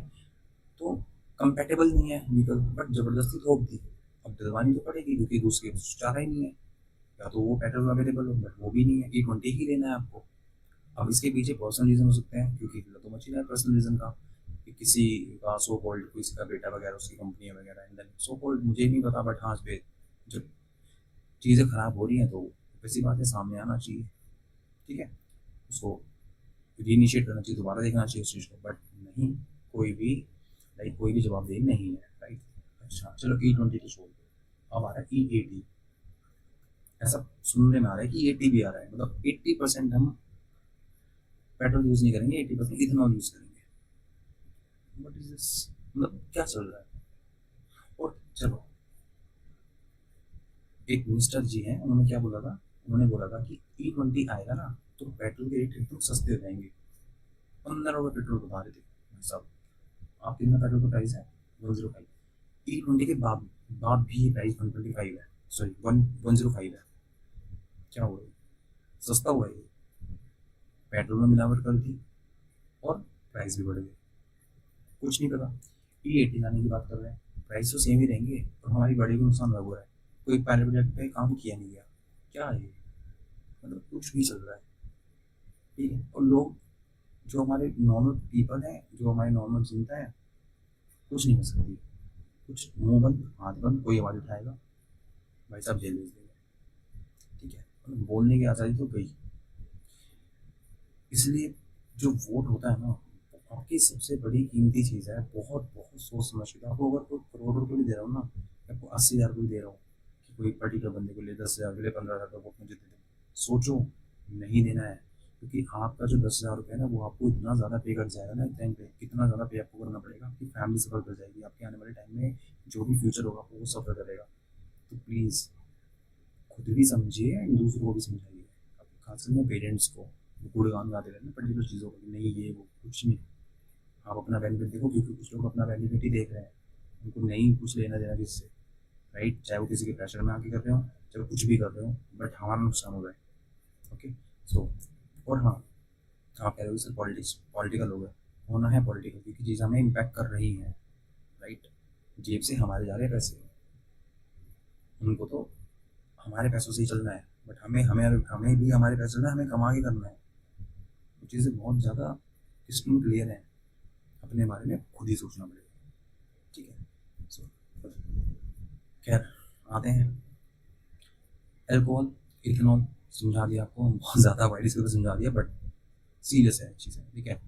तो कंपेटेबल नहीं है व्हीकल, बट जबरदस्ती थोप दी, अब दिलवानी तो पड़ेगी क्योंकि दूसरी चारा ही नहीं है, या तो वो पेट्रोल अवेलेबल हो, बट वो भी नहीं है, E20 ही लेना है आपको। अब इसके पीछे पर्सनल रीजन हो सकते हैं, क्योंकि तो मची है पर्सनल रीजन का, कि किसी का सो कॉल्ड, किसी का बेटा वगैरह उसकी कंपनी है वगैरह, एंड देन सो कॉल्ड मुझे नहीं पता, बट हाँ इस पे जब चीज़ें खराब हो रही हैं तो वैसी बात है, सामने आना चाहिए, ठीक है, उसको रीइनिशिएट करना चाहिए, दोबारा देखना चाहिए उस चीज़ को, बट नहीं, कोई भी लाइक कोई भी जवाबदेही नहीं है, राइट। अच्छा चलो E20 तो छोड़ दो, अब आ रहा है E80, ऐसा सुनने में आ रहा है कि 80 भी आ रहा है, मतलब 80% हम पेट्रोल यूज़ नहीं करेंगे, 80% इथेनॉल यूज़ करेंगे, व्हाट इज दिस, मतलब क्या चल रहा है। और चलो एक मिनिस्टर जी हैं, उन्होंने क्या बोला था, उन्होंने बोला था कि E20 आएगा ना तो पेट्रोल के रेट एकदम सस्ते हो जाएंगे। 15 रुपये पेट्रोल बता रहे थे भाई साहब। आप कितना पेट्रोल का प्राइस है? 105। E20 के बाद बाद भी ये प्राइस 125 है, सॉरी 105 है। क्या हुआ? सस्ता हुआ है ये। पेट्रोल में मिलावट कर दी और प्राइस भी बढ़ गए। कुछ नहीं पता। E18 आने की बात कर रहे हैं, प्राइस तो सेम ही रहेंगे और हमारी बॉडी को नुकसान लग रहा है। कोई पायलट प्रोजेक्ट पे काम किया नहीं गया। क्या है ये? मतलब कुछ भी चल रहा है। ठीक है, और लोग जो हमारे नॉर्मल पीपल हैं, जो हमारे नॉर्मल जनता है, कुछ नहीं कर सकती। कुछ मुंह बंद हाथ बंद, कोई आवाज़ उठाएगा भाई साहब जेल भेज देंगे। ठीक है, मतलब बोलने की आज़ादी तो गई। इसलिए जो वोट होता है ना, आपकी सबसे बड़ी कीमती चीज़ है। बहुत बहुत सोच समझ के। आपको अगर कोई करोड़ रुपये भी दे रहा हूँ ना, आपको 80,000 भी दे रहा हूँ कि कोई पर्टिकुलर बंदे को ले 10,000 के लिए 15,000 का वोट मुझे दे दे, सोचो नहीं देना है। क्योंकि आपका जो 10,000 रुपये है ना, वो आपको इतना ज़्यादा पे कर जाएगा ना, एक टाइम पे कितना ज़्यादा पे आपको करना पड़ेगा। आपकी फैमिली सफ़र कर जाएगी, आपके आने वाले टाइम में जो भी फ्यूचर होगा वो सफ़र करेगा। तो प्लीज़ खुद भी समझिए, दूसरों को भी समझाइए, खासकर में पेरेंट्स को। वो गुणगान गाते रहते हैं पर्टिकुलर चीज़ों को, नहीं ये वो कुछ नहीं। आप अपना बेनिफिट देखो, क्योंकि कुछ लोग अपना बेनिफिट ही देख रहे हैं, उनको नहीं कुछ लेना देना किससे, राइट? चाहे वो किसी के प्रेशर में आके कर रहे हो, चाहे कुछ भी कर रहे हो, बट हमारा नुकसान हो रहा है। ओके, सो और हाँ, आप कह रहे हो सर पॉलिटिक्स पॉलिटिकल हो गया, होना है पॉलिटिकल, क्योंकि चीज़ हमें इम्पैक्ट कर रही है, राइट? जेब से हमारे जा रहे हैं पैसे, उनको तो हमारे पैसों से ही चलना है, बट हमें हमें हमें भी हमारे पैसे चलना है, हमें कमा के करना है। वो चीज़ें बहुत ज़्यादा क्रिस्टल क्लियर हैं, अपने बारे में खुद ही सोचना पड़ेगा। ठीक है, सो खैर आते हैं। एल्कोहल, इथेनॉल समझा दिया आपको, बहुत ज़्यादा वाइड इसको समझा दिया, बट सीरियस है चीज़ें। ठीक है,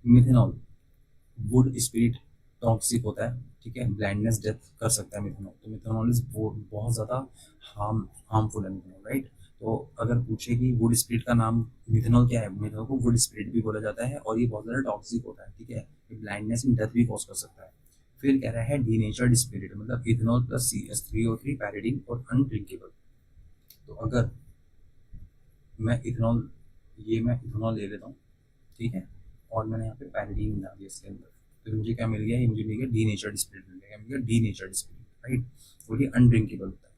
मिथेनॉल, वुड स्पिरिट टॉक्सिक होता है। ठीक है, ब्लाइंडनेस डेथ कर सकता है मिथेनॉल। तो मिथेनॉल इज बहुत ज़्यादा हार्मफुल है मिथेनॉल, राइट? तो अगर पूछे कि वुड स्पिरिट का नाम मिथेनॉल क्या है, मिथेनॉल को वुड स्पिरिट भी बोला जाता है और ये बहुत ज़्यादा टॉक्सिक होता है। ठीक है, ये ब्लाइंडनेस एंड डेथ भी कॉज कर सकता है। फिर कह रहा है डीनेचर्ड स्पिरिट, मतलब इथेनॉल प्लस CH3O3 पैराडिन और अनड्रिंकेबल। तो अगर मैं इथेनॉल ले लेता हूँ, ठीक है, और मैंने यहाँ पे पैराडीन डाल दिया इसके अंदर, तो मुझे क्या मिल गया? ये मुझे मिल गया डीनेचर्ड स्पिरिट, मिल गया, मिल गया डीनेचर्ड स्पिरिट, राइट? और ये अनड्रिंकेबल होता है।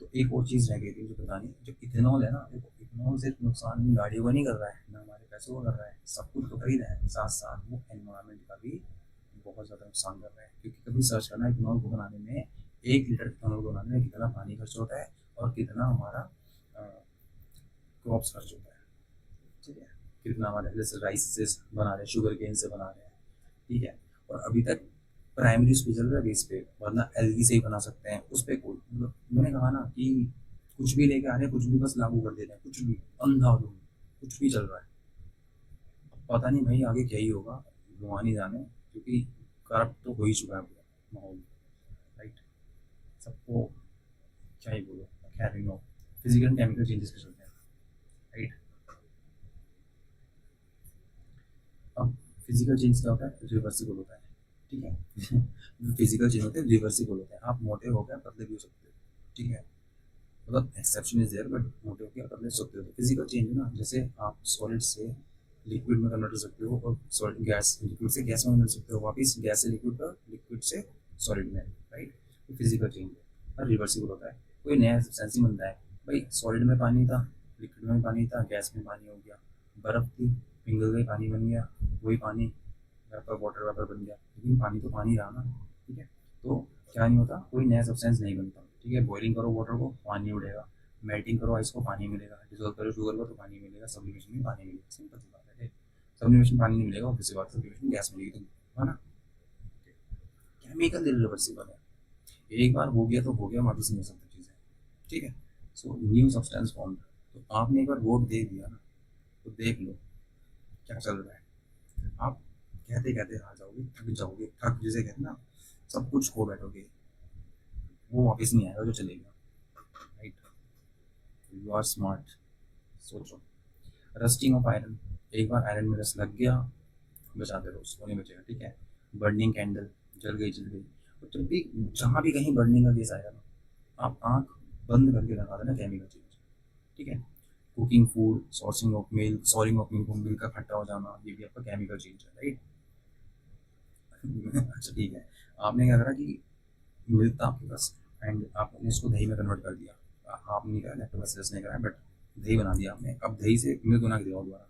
तो एक और चीज़ रह गई थी मुझे बतानी, जो इथेनॉल है ना, देखो इथेनॉल सिर्फ नुकसान गाड़ियों का नहीं कर रहा है, ना हमारे पैसों का कर रहा है, सब कुछ तो कर ही रहा है, साथ साथ वो एनवायरमेंट का भी बहुत ज़्यादा नुकसान कर रहा है। क्योंकि कभी सर्च करना इथेनॉल को बनाने में, 1 लीटर इथेनॉल को बनाने में कितना पानी खर्च होता है और कितना हमारा क्रॉप्स खर्च होता है। ठीक है, कितना हमारे जैसे राइस से बना रहे हैं, शुगर केन से बना रहे हैं। ठीक है, और अभी तक प्राइमरी उस पे चल रहा है बेस पे, वरना एलगी से ही बना सकते हैं। उस पर कोई मतलब मैंने कहा ना कि कुछ भी लेके आ रहे हैं, कुछ भी बस लागू कर दे रहे हैं, कुछ भी अंधाधुंध कुछ भी चल रहा है। पता नहीं भाई आगे क्या ही होगा, भगवान ही जाने, क्योंकि करप्ट तो हो ही चुका है पूरा माहौल, राइट? सबको क्या ही बोलो, खैर ही नो, फिजिकल केमिकल चेंजेस के चलते हैं, राइट? अब फिजिकल चेंज क्या होता है? रिवर्सिबल होता है। ठीक है, फिजिकल चेंज होते हैं रिवर्सिबल होते हैं। आप मोटे हो गए, पतले भी हो सकते हो। ठीक है, मतलब एक्सेप्शन इज देयर, बट मोटे हो गया पतले हो सकते हो। तो फिजिकल चेंज है ना, जैसे आप सॉलिड से लिक्विड में कन्वर्ट कर सकते हो, और सॉलिड गैस, लिक्विड से गैस में कन्वर्ट कर सकते हो, वापिस गैस से लिक्विड का, लिक्विड से सॉलिड में, राइट? तो फिजिकल चेंज है और रिवर्सिबल होता है। कोई नया सब्सटेंस ही बनता है, भाई सॉलिड में पानी था, लिक्विड में पानी था, गैस में पानी हो गया, बर्फ़ थी, पिघल गई, पानी बन गया, वही पानी वेपर, वाटर वेपर बन गया, लेकिन पानी तो पानी रहा ना। ठीक है, तो क्या नहीं होता, कोई नया सब्सटेंस नहीं बनता। ठीक है, बॉइलिंग करो वाटर को, पानी उड़ेगा, मेल्टिंग करो आइस को, पानी मिलेगा, डिजोल्व करो शुगर को तो पानी मिलेगा, सब्लिमेशन में पानी मिलेगा, सिंपल सी बात है। सब्लिमेशन पानी नहीं मिलेगा, ऑब्वियसली बात, सब्लिमेशन गैस मिलेगी, तो है ना? केमिकल रिवर्सिबल है, एक बार हो गया तो हो गया, वापस नहीं हो सकता चीज़ें। ठीक है, सो न्यू सब्सटेंस फॉर्म। तो आपने एक बार वोट दे दिया ना, तो देख लो क्या चल रहा है। आप कहते कहते हार जाओगे, थक जाओगे, थक जिसे कहते हैं ना, सब कुछ खो बैठोगे, वो वापस नहीं आएगा जो चलेगा, राइट? यू आर स्मार्ट, सोचो। रस्टिंग ऑफ आयरन, एक बार आयरन में रस लग गया, बचाते रहो, उसको नहीं बचेगा। ठीक है, बर्निंग कैंडल, जल गई जल गई। और जब भी जहाँ भी कहीं बर्निंग का केस आएगा ना, आप आँख बंद करके लगा देना केमिकल चेंज, ठीक है। Cooking food, souring of milk, souring of milk, milk का खट्टा हो जाना, ये भी आपका केमिकल चेंज है, राइट। अच्छा ठीक है, आपने क्या करा कि मिल्क था आपके पास एंड आपने इसको दही में कन्वर्ट कर दिया, आपने नहीं करा, लैक्टोबैसिलस ने करा, बट दही बना दिया आपने, अब दही से मिल्क बना के दिया दोबारा,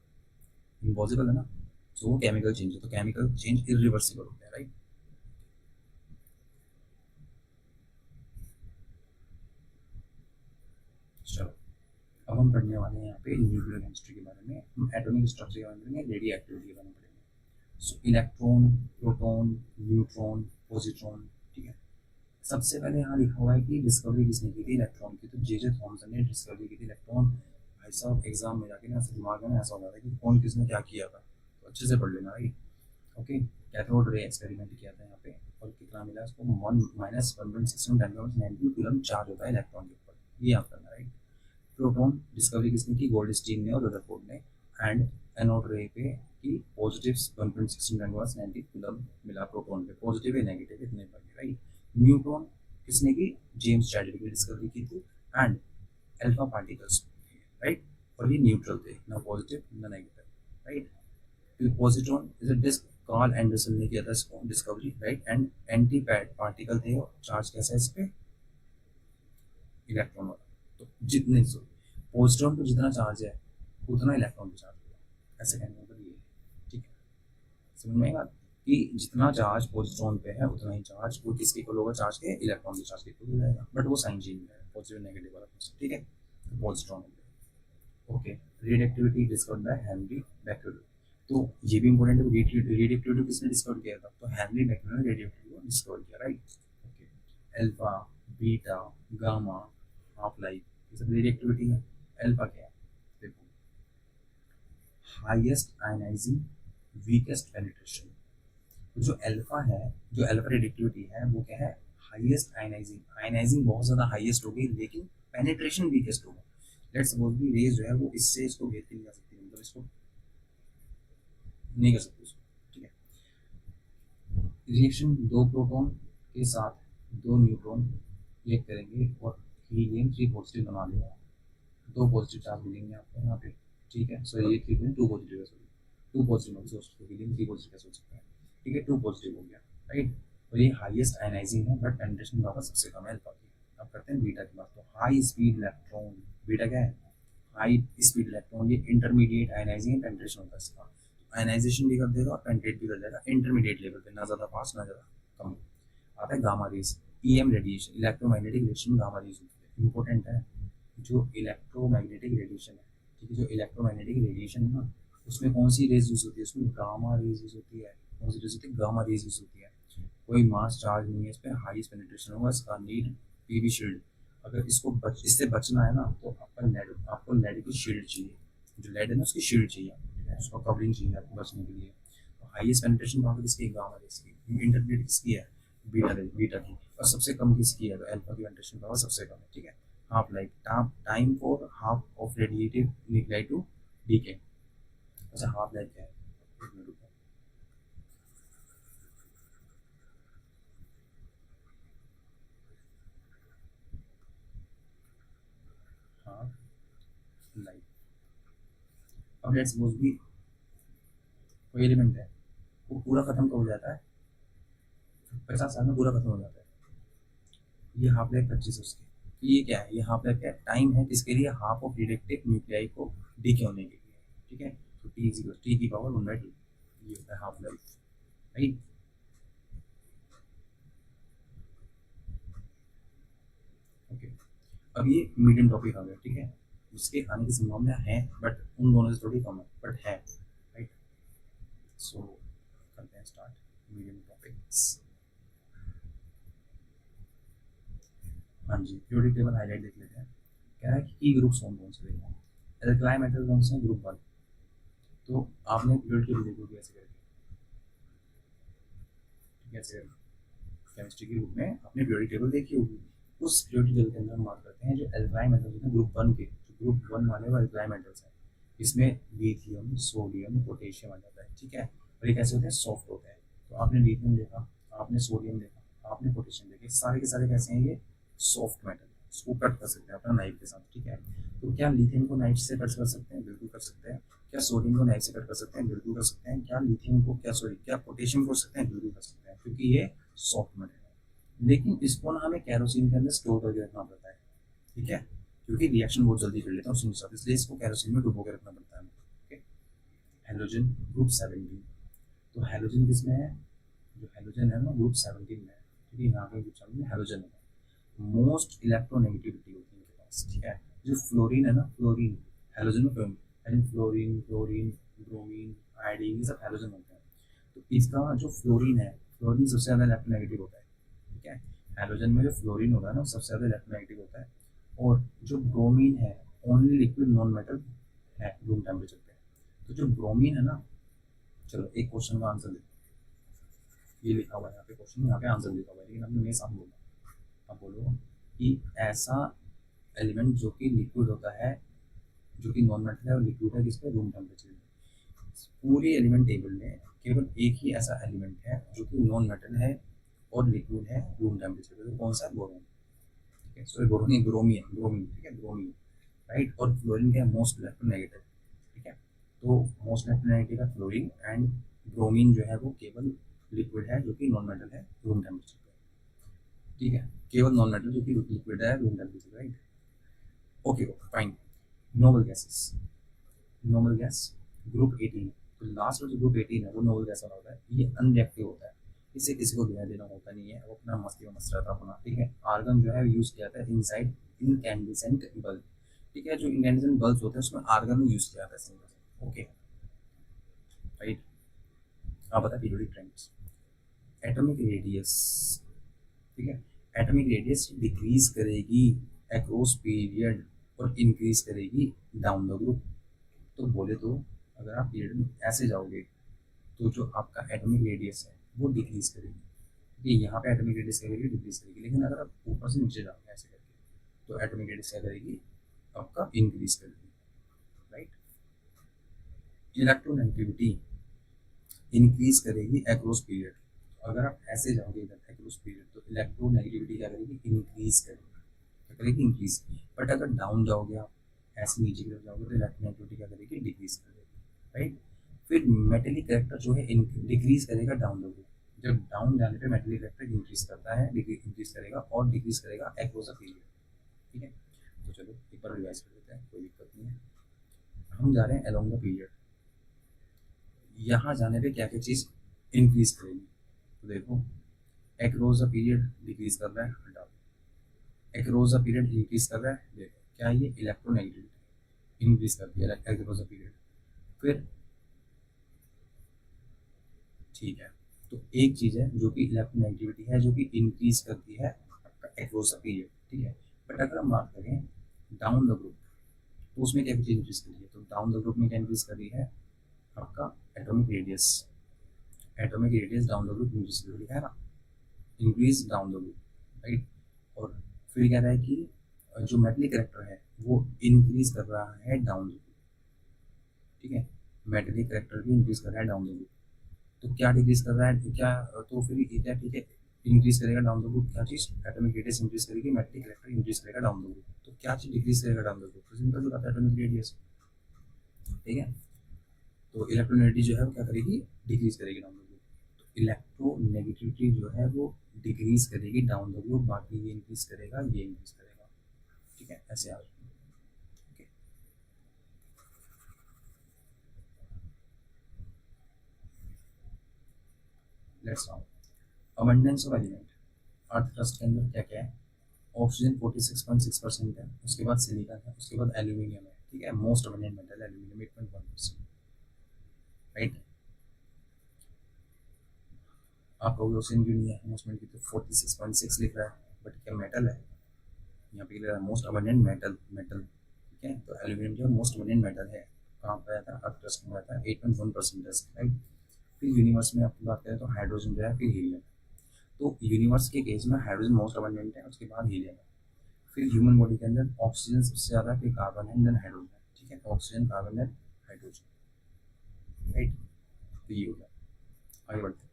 इम्पॉसिबल है ना। सो वो केमिकल चेंज है, तो केमिकल चेंज इरिवर्सिबल होता है, राइट। चलो अब हम पढ़ने वाले हैं यहाँ पे न्यूक्लियर केमिस्ट्री के बारे में, हम एटॉमिक स्ट्रक्चर के बारे में पढ़ेंगे, रेडियो एक्टिविटी के बारे में पढ़ेंगे। सो इलेक्ट्रॉन, प्रोटॉन, न्यूट्रॉन, पॉजिट्रॉन, ठीक है। सबसे पहले यहाँ लिखा हुआ है कि डिस्कवरी किसने की थी इलेक्ट्रॉन की, तो जे थॉमसन ने डिस्कवरी की थी इलेक्ट्रॉन। भाई साहब एग्जाम में जाके ना ऐसे दिमाग में ऐसा हो जाता है कि कौन किसने क्या किया था, तो अच्छे से पढ़ लेना, right. Okay, cathode ray experiment किया था यहाँ पे, और कितना मिला उसको, 1 - 1.6 × 10⁻⁹ कूलम चार्ज होता है इलेक्ट्रॉन के ऊपर, ये याद करना, राइट। प्रोटॉन डिस्कवरी किसने की, गोल्डस्टीन ने और रदरफोर्ड ने, एंड एनोड रे पे की पॉजिटिव 1.16 × 10⁻⁹ कूलम मिला प्रोटॉन पे, पॉजिटिव है नेगेटिव इतने पर, राइट। न्यूट्रॉन किसने की, जेम्स चैडविक ने डिस्कवरी की थी, एंड अल्फा पार्टिकल्स, राइट, और ये न्यूट्रल थे, ना पॉजिटिव ना negative, right. Positron is a disc, Carl Anderson ने किया था इसको discovery, right, and anti pad particle थे, और चार्ज कैसा है इस पे, इलेक्ट्रॉन वाला। तो जितने पॉजिट्रॉन पे जितना चार्ज है उतना इलेक्ट्रॉन पे चार्ज होगा, ऐसे कहने का मतलब ये है, ठीक है। समझ में आएगा कि जितना चार्ज पॉजिट्रॉन पे है उतना ही चार्ज वो किसके इक्वल होगा, चार्ज के, इलेक्ट्रॉन के चार्ज के इक्वल हो जाएगा, बट वो साइन चेंज है, पॉजिटिव नेगेटिव वाला, ठीक है। Positron, okay. Radioactivity discovered by Henri Becquerel, तो ये भी इंपॉर्टेंट है, रेडियोएक्टिविटी किसने डिस्कवर किया था, तो हेनरी बेकेरेल ने रेडियोएक्टिविटी को डिस्कवर किया, right. Okay, alpha, beta, gamma, half life, ये सब रेडियोएक्टिविटी है। अल्फा क्या है, देखो, हाईएस्ट आयनाइजिंग, वीकेस्ट पेनिट्रेशन। जो अल्फा है, जो अल्फा रेडियोएक्टिविटी है वो क्या है, हाईएस्ट आयनाइजिंग, आयनाइजिंग बहुत ज्यादा हाईएस्ट होगी, लेकिन पेनिट्रेशन वीकेस्ट होगा। लेट्स सपोज भी रेज जो है वो इससे इसको घेर के नहीं जा सकती, मतलब इसको नहीं कर सकते उसको, ठीक है। रिएक्शन, दो प्रोटॉन के साथ दो न्यूट्रॉन रिएक्ट करेंगे और हीलियम 3 पॉजिटिव बना देगा, 2 पॉजिटिव चार्ज मिलेंगे आपको यहाँ पे, ठीक है। सो ये 3 2 पॉजिटिव है, सॉरी 2 पॉजिटिव हो सकता है, हीलियम 3 पॉजिटिव कैसे हो सकता है, ठीक है, 2 पॉजिटिव हो गया, राइट। और ये हाईएस्ट आयनाइजिंग है, बट पेनिट्रेशन पावर सबसे कम है अल्फा की। अब करते हैं बीटा की बात, तो हाई स्पीड इलेक्ट्रॉन, बीटा क्या है, हाई स्पीड इलेक्ट्रॉन, ये इंटरमीडिएट आयनाइजिंग पेनिट्रेशन होता है इसका, आयनाइजेशन भी कर देगा और पेनिट्रेट भी कर देगा इंटरमीडिएट लेवल पे, ना ज़्यादा फास्ट ना ज़्यादा कम। आता है gamma rays, EM radiation, electromagnetic radiation gamma rays होती है, इंपॉर्टेंट है। जो इलेक्ट्रोमैग्नेटिक रेडिएशन है, ठीक है, जो इलेक्ट्रोमैग्नेटिक रेडिएशन है ना, उसमें कौन सी रेज यूज होती है, उसमें गामा रेज यूज होती है, कौन सी रेज होती है, गामा रेज यूज होती है। कोई मास चार्ज नहीं है इस पर, हाईएस्ट पेनिट्रेशन होगा इसका, नीड पीवी शील्ड। अगर इससे बचना है ना, तो आपको लेड की शील्ड चाहिए, जो लेड है ना उसकी शील्ड चाहिए, उसको कवरिंग चाहिए आपको बचने के लिए। तो हाईएस्ट पेनिट्रेशन पावर किसकी, गामा रेज की, इंटरमीडिएट किसकी है, बीटा की, और सबसे कम किसकी है, तो अल्फा की पेनिट्रेशन पावर सबसे कम है, ठीक है। Half life, time for half of radiative nuclei to decay. अच्छा हाफ लाइफ क्या है, एक मिनट रुको, हाफ लाइफ। अब लेट्स सपोज भी कोई एलिमेंट है, वो पूरा खत्म कब हो जाता है, 50 साल में पूरा खत्म हो जाता है, ये हाफ लाइफ 25 है उसकी। तो ये क्या है, ये हाफ लाइफ क्या है, टाइम है किसके लिए, हाफ ऑफ रिडक्टिव न्यूक्लियाई को डीके होने के लिए, ठीक है। तो टी की पावर 1/2, ये होता है हाफ लाइफ, राइट। ओके, अब ये मीडियम टॉपिक आ गया, ठीक है, उसके आने की संभावना है, बट उन दोनों से थोड़ी कम है, बट है, राइट। सो करते हैं स्टार्ट मीडियम टॉपिक्स। हाँ जी, पीरियोडिक टेबल हाईलाइट देख लेते हैं। क्या है कि ग्रुप्स कौन कौन से देखना है, एल्काइल मेटल कौन से हैं, ग्रुप 1। तो आपने पीरियोडिक टेबल देखोगे ऐसे करके, ठीक है, ऐसे केमिस्ट्री के ग्रुप में आपने पीरियोडिक टेबल देखी होगी, उस पीरियोडिक टेबल के अंदर हम बात करते हैं जो एल्काइल मेटल्स हैं ग्रुप 1 के, जो ग्रुप 1 वाले वो एल्काइल मेटल्स हैं, इसमें लिथियम, सोडियम, पोटेशियम आ जाता है, ठीक है। और ये कैसे होते हैं, सॉफ्ट होते हैं। तो आपने लिथियम देखा, आपने सोडियम देखा, आपने पोटेशियम देखे, सारे के सारे कैसे हैं, ये सॉफ्ट मेटल, उसको कट कर सकते हैं अपना नाइफ के साथ, ठीक है। तो क्या लिथियम को नाइफ से कट कर सकते हैं? बिल्कुल कर सकते हैं। क्या सोडियम को नाइफ से कट कर सकते हैं? बिल्कुल कर सकते हैं। क्या लिथियम को, क्या पोटेशियम को कर सकते हैं? बिल्कुल कर सकते हैं, क्योंकि ये सॉफ्ट मेटल है। लेकिन इसको ना हमें कैरोसिन के अंदर स्टोर करके रखना पड़ता है, ठीक है, क्योंकि रिएक्शन बहुत जल्दी कर लेता है उसके साथ, इसलिए इसको कैरोसिन में डुबो के रखना पड़ता है। ओके। Halogen group 17। तो हेलोजन किसमें है? जो हेलोजन है ना ग्रुप 17 में है, ठीक है। यहाँ पे ग्रुप 17 में हेलोजन है। मोस्ट इलेक्ट्रोनेगेटिविटी होती है इनके पास, ठीक है। जो फ्लोरीन है ना, फ्लोरीन हेलोजन में fluorine, fluorine, chlorine, bromine, iodine, ये सब हेलोजन होते हैं। तो इसका जो फ्लोरीन है, फ्लोरीन सबसे ज़्यादा इलेक्ट्रोनेगेटिव होता है, ठीक है। हेलोजन में जो फ्लोरीन होता है ना सबसे ज़्यादा इलेक्ट्रोनेगेटिव होता है। और जो ब्रोमीन है, ओनली लिक्विड नॉन मेटल है रूम टेम्परेचर पे। तो जो ब्रोमीन है ना, चलो एक क्वेश्चन का आंसर देखो, ये लिखा हुआ है यहाँ पे क्वेश्चन, यहाँ पे आंसर लिखा हुआ है, लेकिन आपने मेरे साथ बोला, अब बोलो कि ऐसा एलिमेंट जो कि लिक्विड होता है, जो कि नॉन मेटल है और लिक्विड है, किस पे? रूम टेम्परेचर में। पूरी एलिमेंट टेबल में केवल एक ही ऐसा एलिमेंट है जो कि नॉन मेटल है और लिक्विड है रूम टेम्परेचर पे, तो कौन सा है? बोरोन, ठीक है। सॉरी बोरोन नहीं, ब्रोमीन, ब्रोमीन, ठीक है, ब्रोमीन, राइट। और फ्लोरीन का मोस्ट इलेक्ट्रोनेगेटिव, ठीक है। तो मोस्ट इलेक्ट्रोनेगेटिव है फ्लोरीन, एंड ब्रोमीन जो है वो केवल लिक्विड है जो कि नॉन मेटल है रूम टेम्परेचर पे, ठीक है। केवल नॉन मेटल जो कि लिक्विड है room temperature, right. Okay, fine. Noble gases, noble gas group 18। तो लास्ट में जो ग्रुप 18 है वो नोबल गैस वाला होता है, ये अनरिएक्टिव होता है, इसे किसी को लेना देना होता नहीं है, वो अपना मस्ती में मस्त रहता अपना, ठीक है। आर्गन जो है यूज किया जाता है इनसाइड इनकैंडिसेंट बल्ब, ठीक है। जो इनकैंडिसेंट बल्ब होते हैं उसमें आर्गन यूज किया जाता है सिंपल, ओके, राइट। आप बता पीरियोडिक ट्रेंड्स। एटॉमिक रेडियस, ठीक है। एटॉमिक रेडियस डिक्रीज करेगी अक्रॉस पीरियड और इंक्रीज करेगी डाउन द ग्रुप। तो बोले तो अगर आप पीरियड में ऐसे जाओगे तो जो आपका एटॉमिक रेडियस है वो डिक्रीज करेगी, ये यहाँ पे एटॉमिक रेडियस करेगी, डिक्रीज करेगी। लेकिन अगर आप ऊपर से नीचे जाओगे ऐसे करके तो एटॉमिक रेडियस क्या करेगी? आपका इंक्रीज करेगी, राइट। इलेक्ट्रोनेगेटिविटी इंक्रीज करेगी अक्रॉस पीरियड। अगर आप ऐसे जाओगे इधर अक्रॉस पीरियड तो इलेक्ट्रोनेगेटिविटी क्या करेगी? इंक्रीज करेगी, क्या करेगी? इंक्रीज। बट अगर डाउन जाओगे आप, ऐसे नीचे की तरफ जाओगे तो इलेक्ट्रोनेगेटिविटी क्या करेगी? डिक्रीज करेगी, राइट। फिर मेटेलिक करेक्टर जो है डिक्रीज करेगा डाउन द ग्रुप। जब डाउन जाने पे मेटेलिक करेक्टर इंक्रीज करता है, इंक्रीज करेगा और डिक्रीज करेगा अक्रॉस अ पीरियड, ठीक है। तो चलो एक बार रिवाइज कर लेते हैं, कोई दिक्कत नहीं है। हम जा रहे हैं अलोंग द पीरियड, यहाँ जाने पे क्या क्या चीज़ इंक्रीज करेगी? तो देखो, अक्रॉस द पीरियड डिक्रीज कर रहा है, हटाओ। अक्रॉस द पीरियड इंक्रीज कर रहा है, देखो क्या ये इलेक्ट्रोनेगेटिविटी इंक्रीज करती है अक्रॉस द पीरियड। फिर ठीक है, तो एक चीज़ है जो कि इलेक्ट्रोनेगेटिविटी है जो कि इंक्रीज करती है आपका अक्रॉस द पीरियड, ठीक है। बट अगर हम बात करें डाउन द ग्रुप तो उसमें क्या चीज़ इंक्रीज कर रही है? तो डाउन द ग्रुप में क्या इंक्रीज कर रही है? आपका atomic radius, atomic radius down the group increase कर रही है ना, increase down the group, right. और फिर कह रहा है कि जो मेटलिक करेक्टर है वो इंक्रीज कर रहा है डाउन द ग्रुप, ठीक है। मेटलिक करेक्टर भी इंक्रीज कर रहा है डाउन द ग्रुप। तो क्या डिक्रीज कर रहा है? तो क्या, तो फिर ये क्या, ठीक है, इंक्रीज करेगा डाउन द ग्रुप, क्या चीज़? एटॉमिक रेडियस इंक्रीज करेगी, मेटलिक करेक्टर इंक्रीज करेगा डाउन द ग्रुप। तो क्या चीज़ डिक्रीज करेगा डाउन द ग्रुप? तो सिंपल सी बात है, एटॉमिक रेडियस, ठीक है। तो इलेक्ट्रोनेगेटिविटी जो है वो क्या करेगी? डिक्रीज करेगी डाउन द ग्रुप। तो इलेक्ट्रोनेगेटिविटी जो है वो डिक्रीज करेगी डाउन द ग्रुप, बाकी ये इंक्रीज करेगा, ये इंक्रीज करेगा, ठीक है। ऐसे आ okay, let's now abundance of element. Earth crust के अंदर क्या क्या है? ऑक्सीजन 46.6% है, उसके बाद सिलिकॉन है, उसके बाद एल्यूमिनियम है, ठीक है। Most abundant metal aluminium 8.1%, right. आप कहोगे ऑक्सीजन क्यों नहीं है मोस्ट अबंडेंट की? तो 46.6 लिख रहा है, बट क्या मेटल है? यहाँ पे लिख रहा है मोस्ट अबंडेंट मेटल, मेटल, ठीक है। तो एल्यूमिनियम जो मोस्ट अबंडेंट मेटल है, कहाँ पर आता है? अर्थ क्रस्ट में आता है, 8.1%, राइट। फिर यूनिवर्स में आपकी बात करें तो हाइड्रोजन जो है, फिर हीलियम। तो यूनिवर्स के केस में हाइड्रोजन मोस्ट अबंडेंट है, उसके बाद हीलियम है। फिर ह्यूमन बॉडी के अंदर ऑक्सीजन सबसे ज़्यादा, फिर कार्बन है, देन हाइड्रोजन है, ठीक है। Oxygen, carbon, then hydrogen, right. तो ये हो गया, आगे बढ़ते हैं।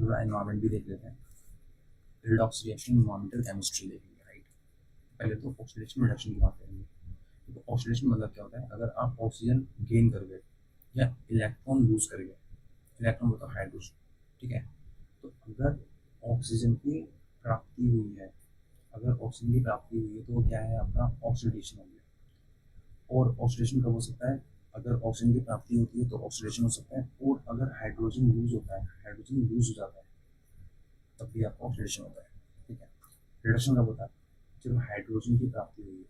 थोड़ा एनवायरनमेंट भी देख लेते हैं। रिडॉक्स रिएक्शन एनवायरमेंटल केमिस्ट्री देखेंगे, राइट। पहले तो ऑक्सीडेशन रिडक्शन की बात करेंगे। तो ऑक्सीडेशन मतलब क्या होता है, अगर आप ऑक्सीजन गेन कर गए या इलेक्ट्रॉन लूज कर गए, इलेक्ट्रॉन मतलब हाइड्रोजन, ठीक है। तो अगर ऑक्सीजन की प्राप्ति हुई है, अगर ऑक्सीजन की प्राप्ति हुई है तो वो क्या है, आपका ऑक्सीडेशन हो गया। और ऑक्सीडेशन कब हो सकता है, अगर ऑक्सीजन की प्राप्ति होती है तो ऑक्सीडेशन हो सकता है, और अगर हाइड्रोजन लूज होता है, हाइड्रोजन लूज हो जाता है, तब भी आपका ऑक्सीडेशन होता है, ठीक है। रिडक्शन कब होता है, जब हाइड्रोजन की प्राप्ति हुई है,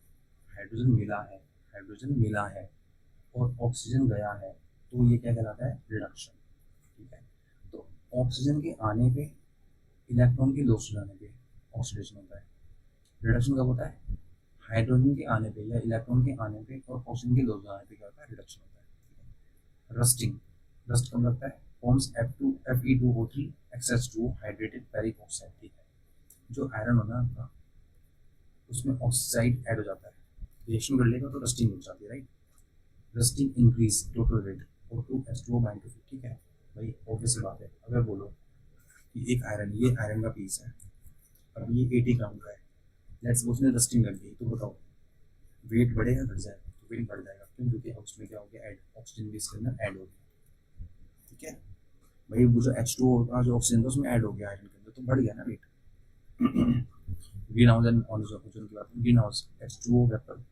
हाइड्रोजन मिला है, हाइड्रोजन मिला है और ऑक्सीजन गया है, तो ये क्या कहलाता है, रिडक्शन, ठीक है। तो ऑक्सीजन के आने पे, इलेक्ट्रॉन के लॉस हो जाने पे ऑक्सीडेशन होता है। रिडक्शन कब होता है, हाइड्रोजन के आने पे या इलेक्ट्रॉन के आने पे और ऑक्सीजन के लॉस हो जाने पे क्या होता है, रिडक्शन होता है। रस्टिंग, रस्ट कब लगता है, forms Fe2O3 excess to hydrated ferric oxide, ठीक है। जो आयरन होना आपका, उसमें ऑक्साइड ऐड हो जाता है, रिएक्शन कर लेगा तो रस्टिंग हो जाती है, right. Rusting increase total rate O2H2O bind to, ठीक है। भाई ऑब्वियस बात है, अगर बोलो कि एक आयरन, ये आयरन का पीस है, अब ये 80 ग्राम का है, लेट्स सपोज उसने रस्टिंग लग गई, तो बताओ वेट बढ़ेगा घट जाएगा, तो वेट बढ़ जाएगा, क्यों, क्योंकि उसमें क्या हो गया, ऐड ऑक्सीजन भी इसके अंदर ऐड हो गया, ठीक है। भाई वो जो H2O का जो ऑक्सीजन था उसमें ऐड हो गया आयरन के अंदर, तो बढ़ गया ना weight. Greenhouse and on oxygen की बात, ग्रीन हाउस H2O वेपर,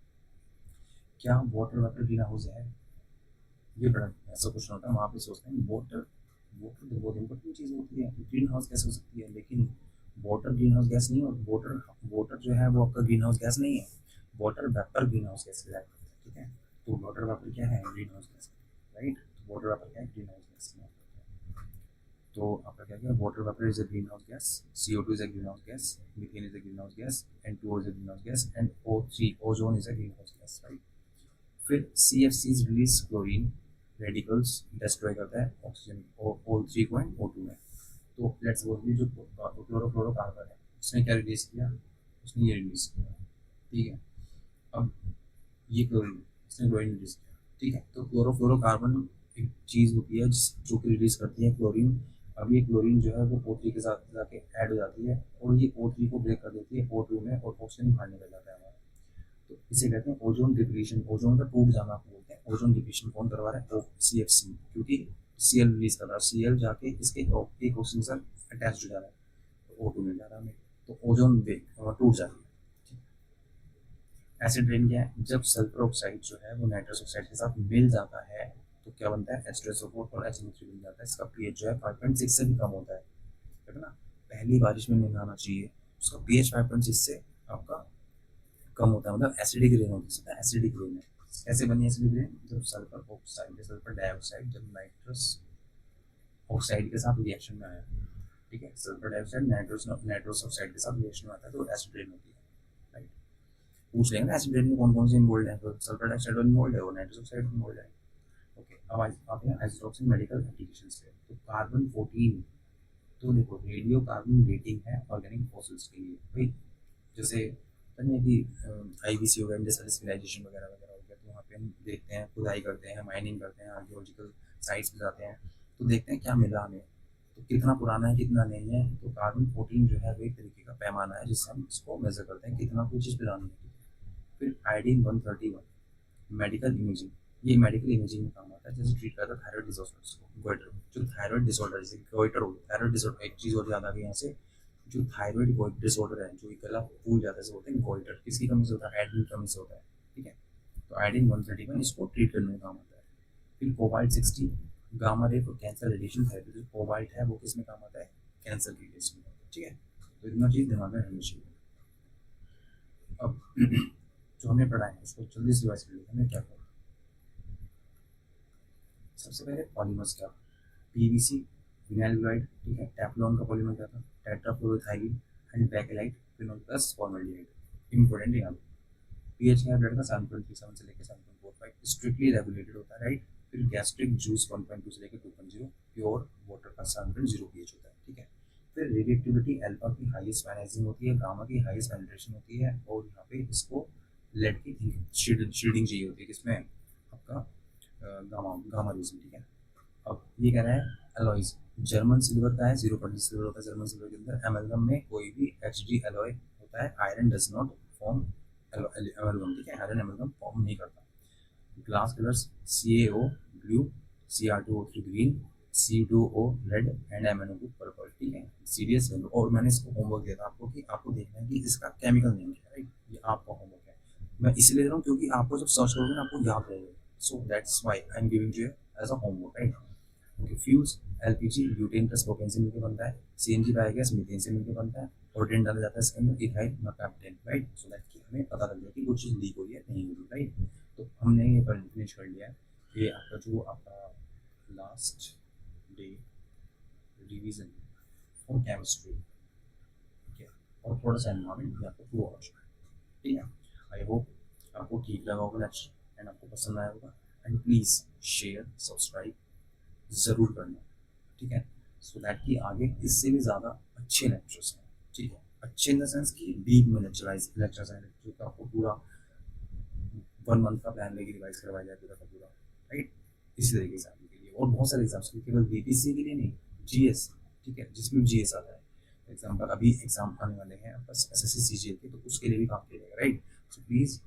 क्या वाटर वेपर ग्रीन हाउस है, ये बड़ा ऐसा क्वेश्चन होता है, वहाँ पे सोचते हैं वाटर, वाटर तो बहुत इंपॉर्टेंट चीज़ होती है, ग्रीन हाउस कैसे हो सकती है, लेकिन वाटर ग्रीन हाउस गैस नहीं, और वाटर, वाटर जो है वो आपका ग्रीन हाउस गैस नहीं है, water vapour green house gas react करता है, ठीक है। तो वाटर वेपर क्या है, green house gas, right. Water vapour क्या है, ग्रीन हाउस गैस। तो आपका क्या क्या, water vapour is a green house gas, CO2 is a green house gas, methane is a green house gas, N2O is a green house gas, and O3 ozone is a green house gas, right. फिर CFCs release chlorine radicals, destroy करता है oxygen O3 को and O2 में। तो let's suppose जो chlorofluorocarbon है, उसने क्या रिलीज किया, उसने ये रिलीज किया, ठीक है। अब ये क्लोरीन, इसने क्लोरीन रिलीज किया, ठीक है। तो क्लोरोफ्लोरोकार्बन एक चीज़ होती है जो कि रिलीज करती है क्लोरीन। अब ये क्लोरीन जो है वो O3 के साथ जाके ऐड हो जाती है, और ये O3 को ब्रेक कर देती है O2 में, और ऑक्सीजन बाहर निकल जाता है हमारा। तो इसे कहते हैं ओजोन डिप्लीशन, ओजोन का टूट जाना आपको बोलते हैं। ओजोन डिप्लीशन कौन करवा रहा है, CFC, क्योंकि Cl रिलीज कर रहा है, Cl जाके इसके एक ऑक्सीजन से अटैच हो जा रहा है, तो O2 मिल जा रहा है हमें, तो ओजोन टूट जाती है। एसिड रेन क्या है, जब सल्फर ऑक्साइड जो है वो नाइट्रस ऑक्साइड के साथ मिल जाता है तो क्या बनता है, H2SO4 और HNO3 बन जाता है। इसका pH जो है 5.6 से भी कम होता है ना। पहली बारिश में नहीं आना चाहिए, उसका pH 5.6 से आपका कम होता है, मतलब एसिडिक रेन होती है, एसिडिक रेन है। कैसे बनी एसिडिक रेन, जब सल्फर ऑक्साइड, सल्फर डाइऑक्साइड जब नाइट्रस ऑक्साइड के साथ रिएक्शन में आया, ठीक है, सल्फर डाइऑक्साइड नाइट्रस ऑक्साइड के साथ रिएक्शन में आता है तो एसिड रेन होती है, राइट। पूछ लेंगे ना एसिड रेन में कौन कौन से इन्वॉल्व है, तो सल्फर डाइऑक्साइड इन्वॉल्व है और नाइट्रस ऑक्साइड इन्वॉल्व है। ओके, अब आते हैं आइसोटॉक्सिक मेडिकल एप्लीकेशंस पे। तो कार्बन 14, तो देखो रेडियो कार्बन डेटिंग है ऑर्गेनिक फॉसिल्स के लिए। भाई जैसे नहीं कि IBC हो गया, इंडस्ट्रियल सिविलाइजेशन वगैरह वगैरह हो गया, तो वहाँ पे हम देखते हैं, खुदाई करते हैं, माइनिंग करते हैं, आर्कियोलॉजिकल साइट्स पे जाते हैं, तो देखते हैं क्या मिला हमें, तो कितना पुराना है कितना नहीं है। तो कार्बन 14 जो है वो एक तरीके का पैमाना है जिससे हम इसको मेजर करते हैं कितना कोई चीज़ पुरानी है। फिर आयोडीन 131 मेडिकल इमेजिंग, ये मेडिकल इमेजिंग में काम आता है, जैसे ट्रीट करता है थायराइड डिसऑर्डर्स को, गोइटर, जो थायराइड डिसऑर्डर जैसे गोइटर हो गया, थायराइड डिसऑर्डर, एक चीज़ और याद आ गई यहाँ से, जो थायराइड डिसऑर्डर है, जो गला फूल जाता है, बोलते हैं गोइटर, किसकी कमी से होता है, आयोडीन की कमी से होता है, ठीक है। तो आयोडीन 131 इसको ट्रीट करने में काम आता है। फिर cobalt 60 gamma ray for cancer radiation therapy, जो कोबाल्ट है वो किस में काम आता है, कैंसर के केस में, ठीक है। तो इतना चीज़ दिमाग में रहनी चाहिए। अब जो हमने पढ़ा है उसको जल्दी से रिवाइज कर लेते हैं, हमें क्या करना। सबसे पहले पॉलीमर्स क्या, PVC, विनाइल क्लोराइड, ठीक है। टेफ्लॉन का पॉलीमर क्या था, tetrafluoroethylene and bakelite, phenol plus formaldehyde. Important है यहाँ पे। पीएच है ब्लड का 7.37 से लेकर 7.45, स्ट्रिक्टली रेगुलेटेड होता है, राइट। फिर गैस्ट्रिक जूस 1.2 से लेकर 2.0, प्योर वाटर का 7.0 पीएच होता है, ठीक है। फिर रिएक्टिविटी अल्फा की हाईएस्ट वाइनाइजिंग होती है, गामा की हाईएस्ट पेनिट्रेशन होती है, और यहाँ पे इसको लेड की शील्डिंग चाहिए होती है, किसमें आपका गामा गामा रीजन, ठीक है। अब ये कह रहा है एलॉयज, जर्मन सिल्वर का है 0% सिल्वर होता है जर्मन सिल्वर के अंदर। एमेल्गम में कोई भी एच एलॉय होता है, आयरन डज नॉट फॉर्म एमेल्गम, ठीक है, आयरन एमेल्गम फॉर्म नहीं करता। Glass colours CaO blue, Cr2O3 green, C2O red and MnO2 purple, ठीक है, सीरियस है। और मैंने इसको होमवर्क दिया था आपको कि आपको देखना है कि इसका केमिकल नेम क्या है, राइट, ये आपका होमवर्क है। मैं इसलिए दे रहा हूँ क्योंकि आपको जब सर्च करोगे ना आपको याद रहेगा, so that's why I am giving you as a homework, right. Okay, fuels LPG butane plus propane से मिलकर बनता है, CNG बायोगैस मीथेन से मिलकर बनता है, प्रोटीन डाला जाता है इसके अंदर इथाइल मेथाप्टेन, राइट, सो दैट कि हमें पता लग जाए कि वो चीज़ लीक हो रही है नहीं हो रही, राइट। तो हमने ये फिनिश कर लिया है। ये आपका जो आपका last day revision for chemistry, ठीक है, और थोड़ा सा एनवायरमेंट भी आपको 2 आवर्स में, ठीक है। आई होप आपको ठीक लगा होगा लेक्चर एंड आपको पसंद आया होगा। एंड प्लीज़ शेयर सब्सक्राइब ज़रूर करना, ठीक है, सो दैट कि आगे इससे भी ज़्यादा अच्छे लेक्चर्स हैं, ठीक है, अच्छे इन द सेंस कि वीक में लेक्चर्स हैं जो कि आपको पूरा 1 मंथ का प्लान लेके रिवाइज करवाया जाए पूरा का पूरा, राइट। इसी तरीके से आपके लिए और बहुत सारे एग्जाम्स के लिए, केवल BPC के लिए नहीं, GS, ठीक है, जिसमें GS आता है एग्जाम्पल, अभी एग्जाम आने वाले हैं बस SSC CGL के, तो उसके लिए भी काम किया जाएगा, राइट। सो प्लीज़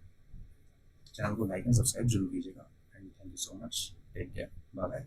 चैनल को लाइक एंड सब्सक्राइब जरूर कीजिएगा and thank you so much, take care, bye bye.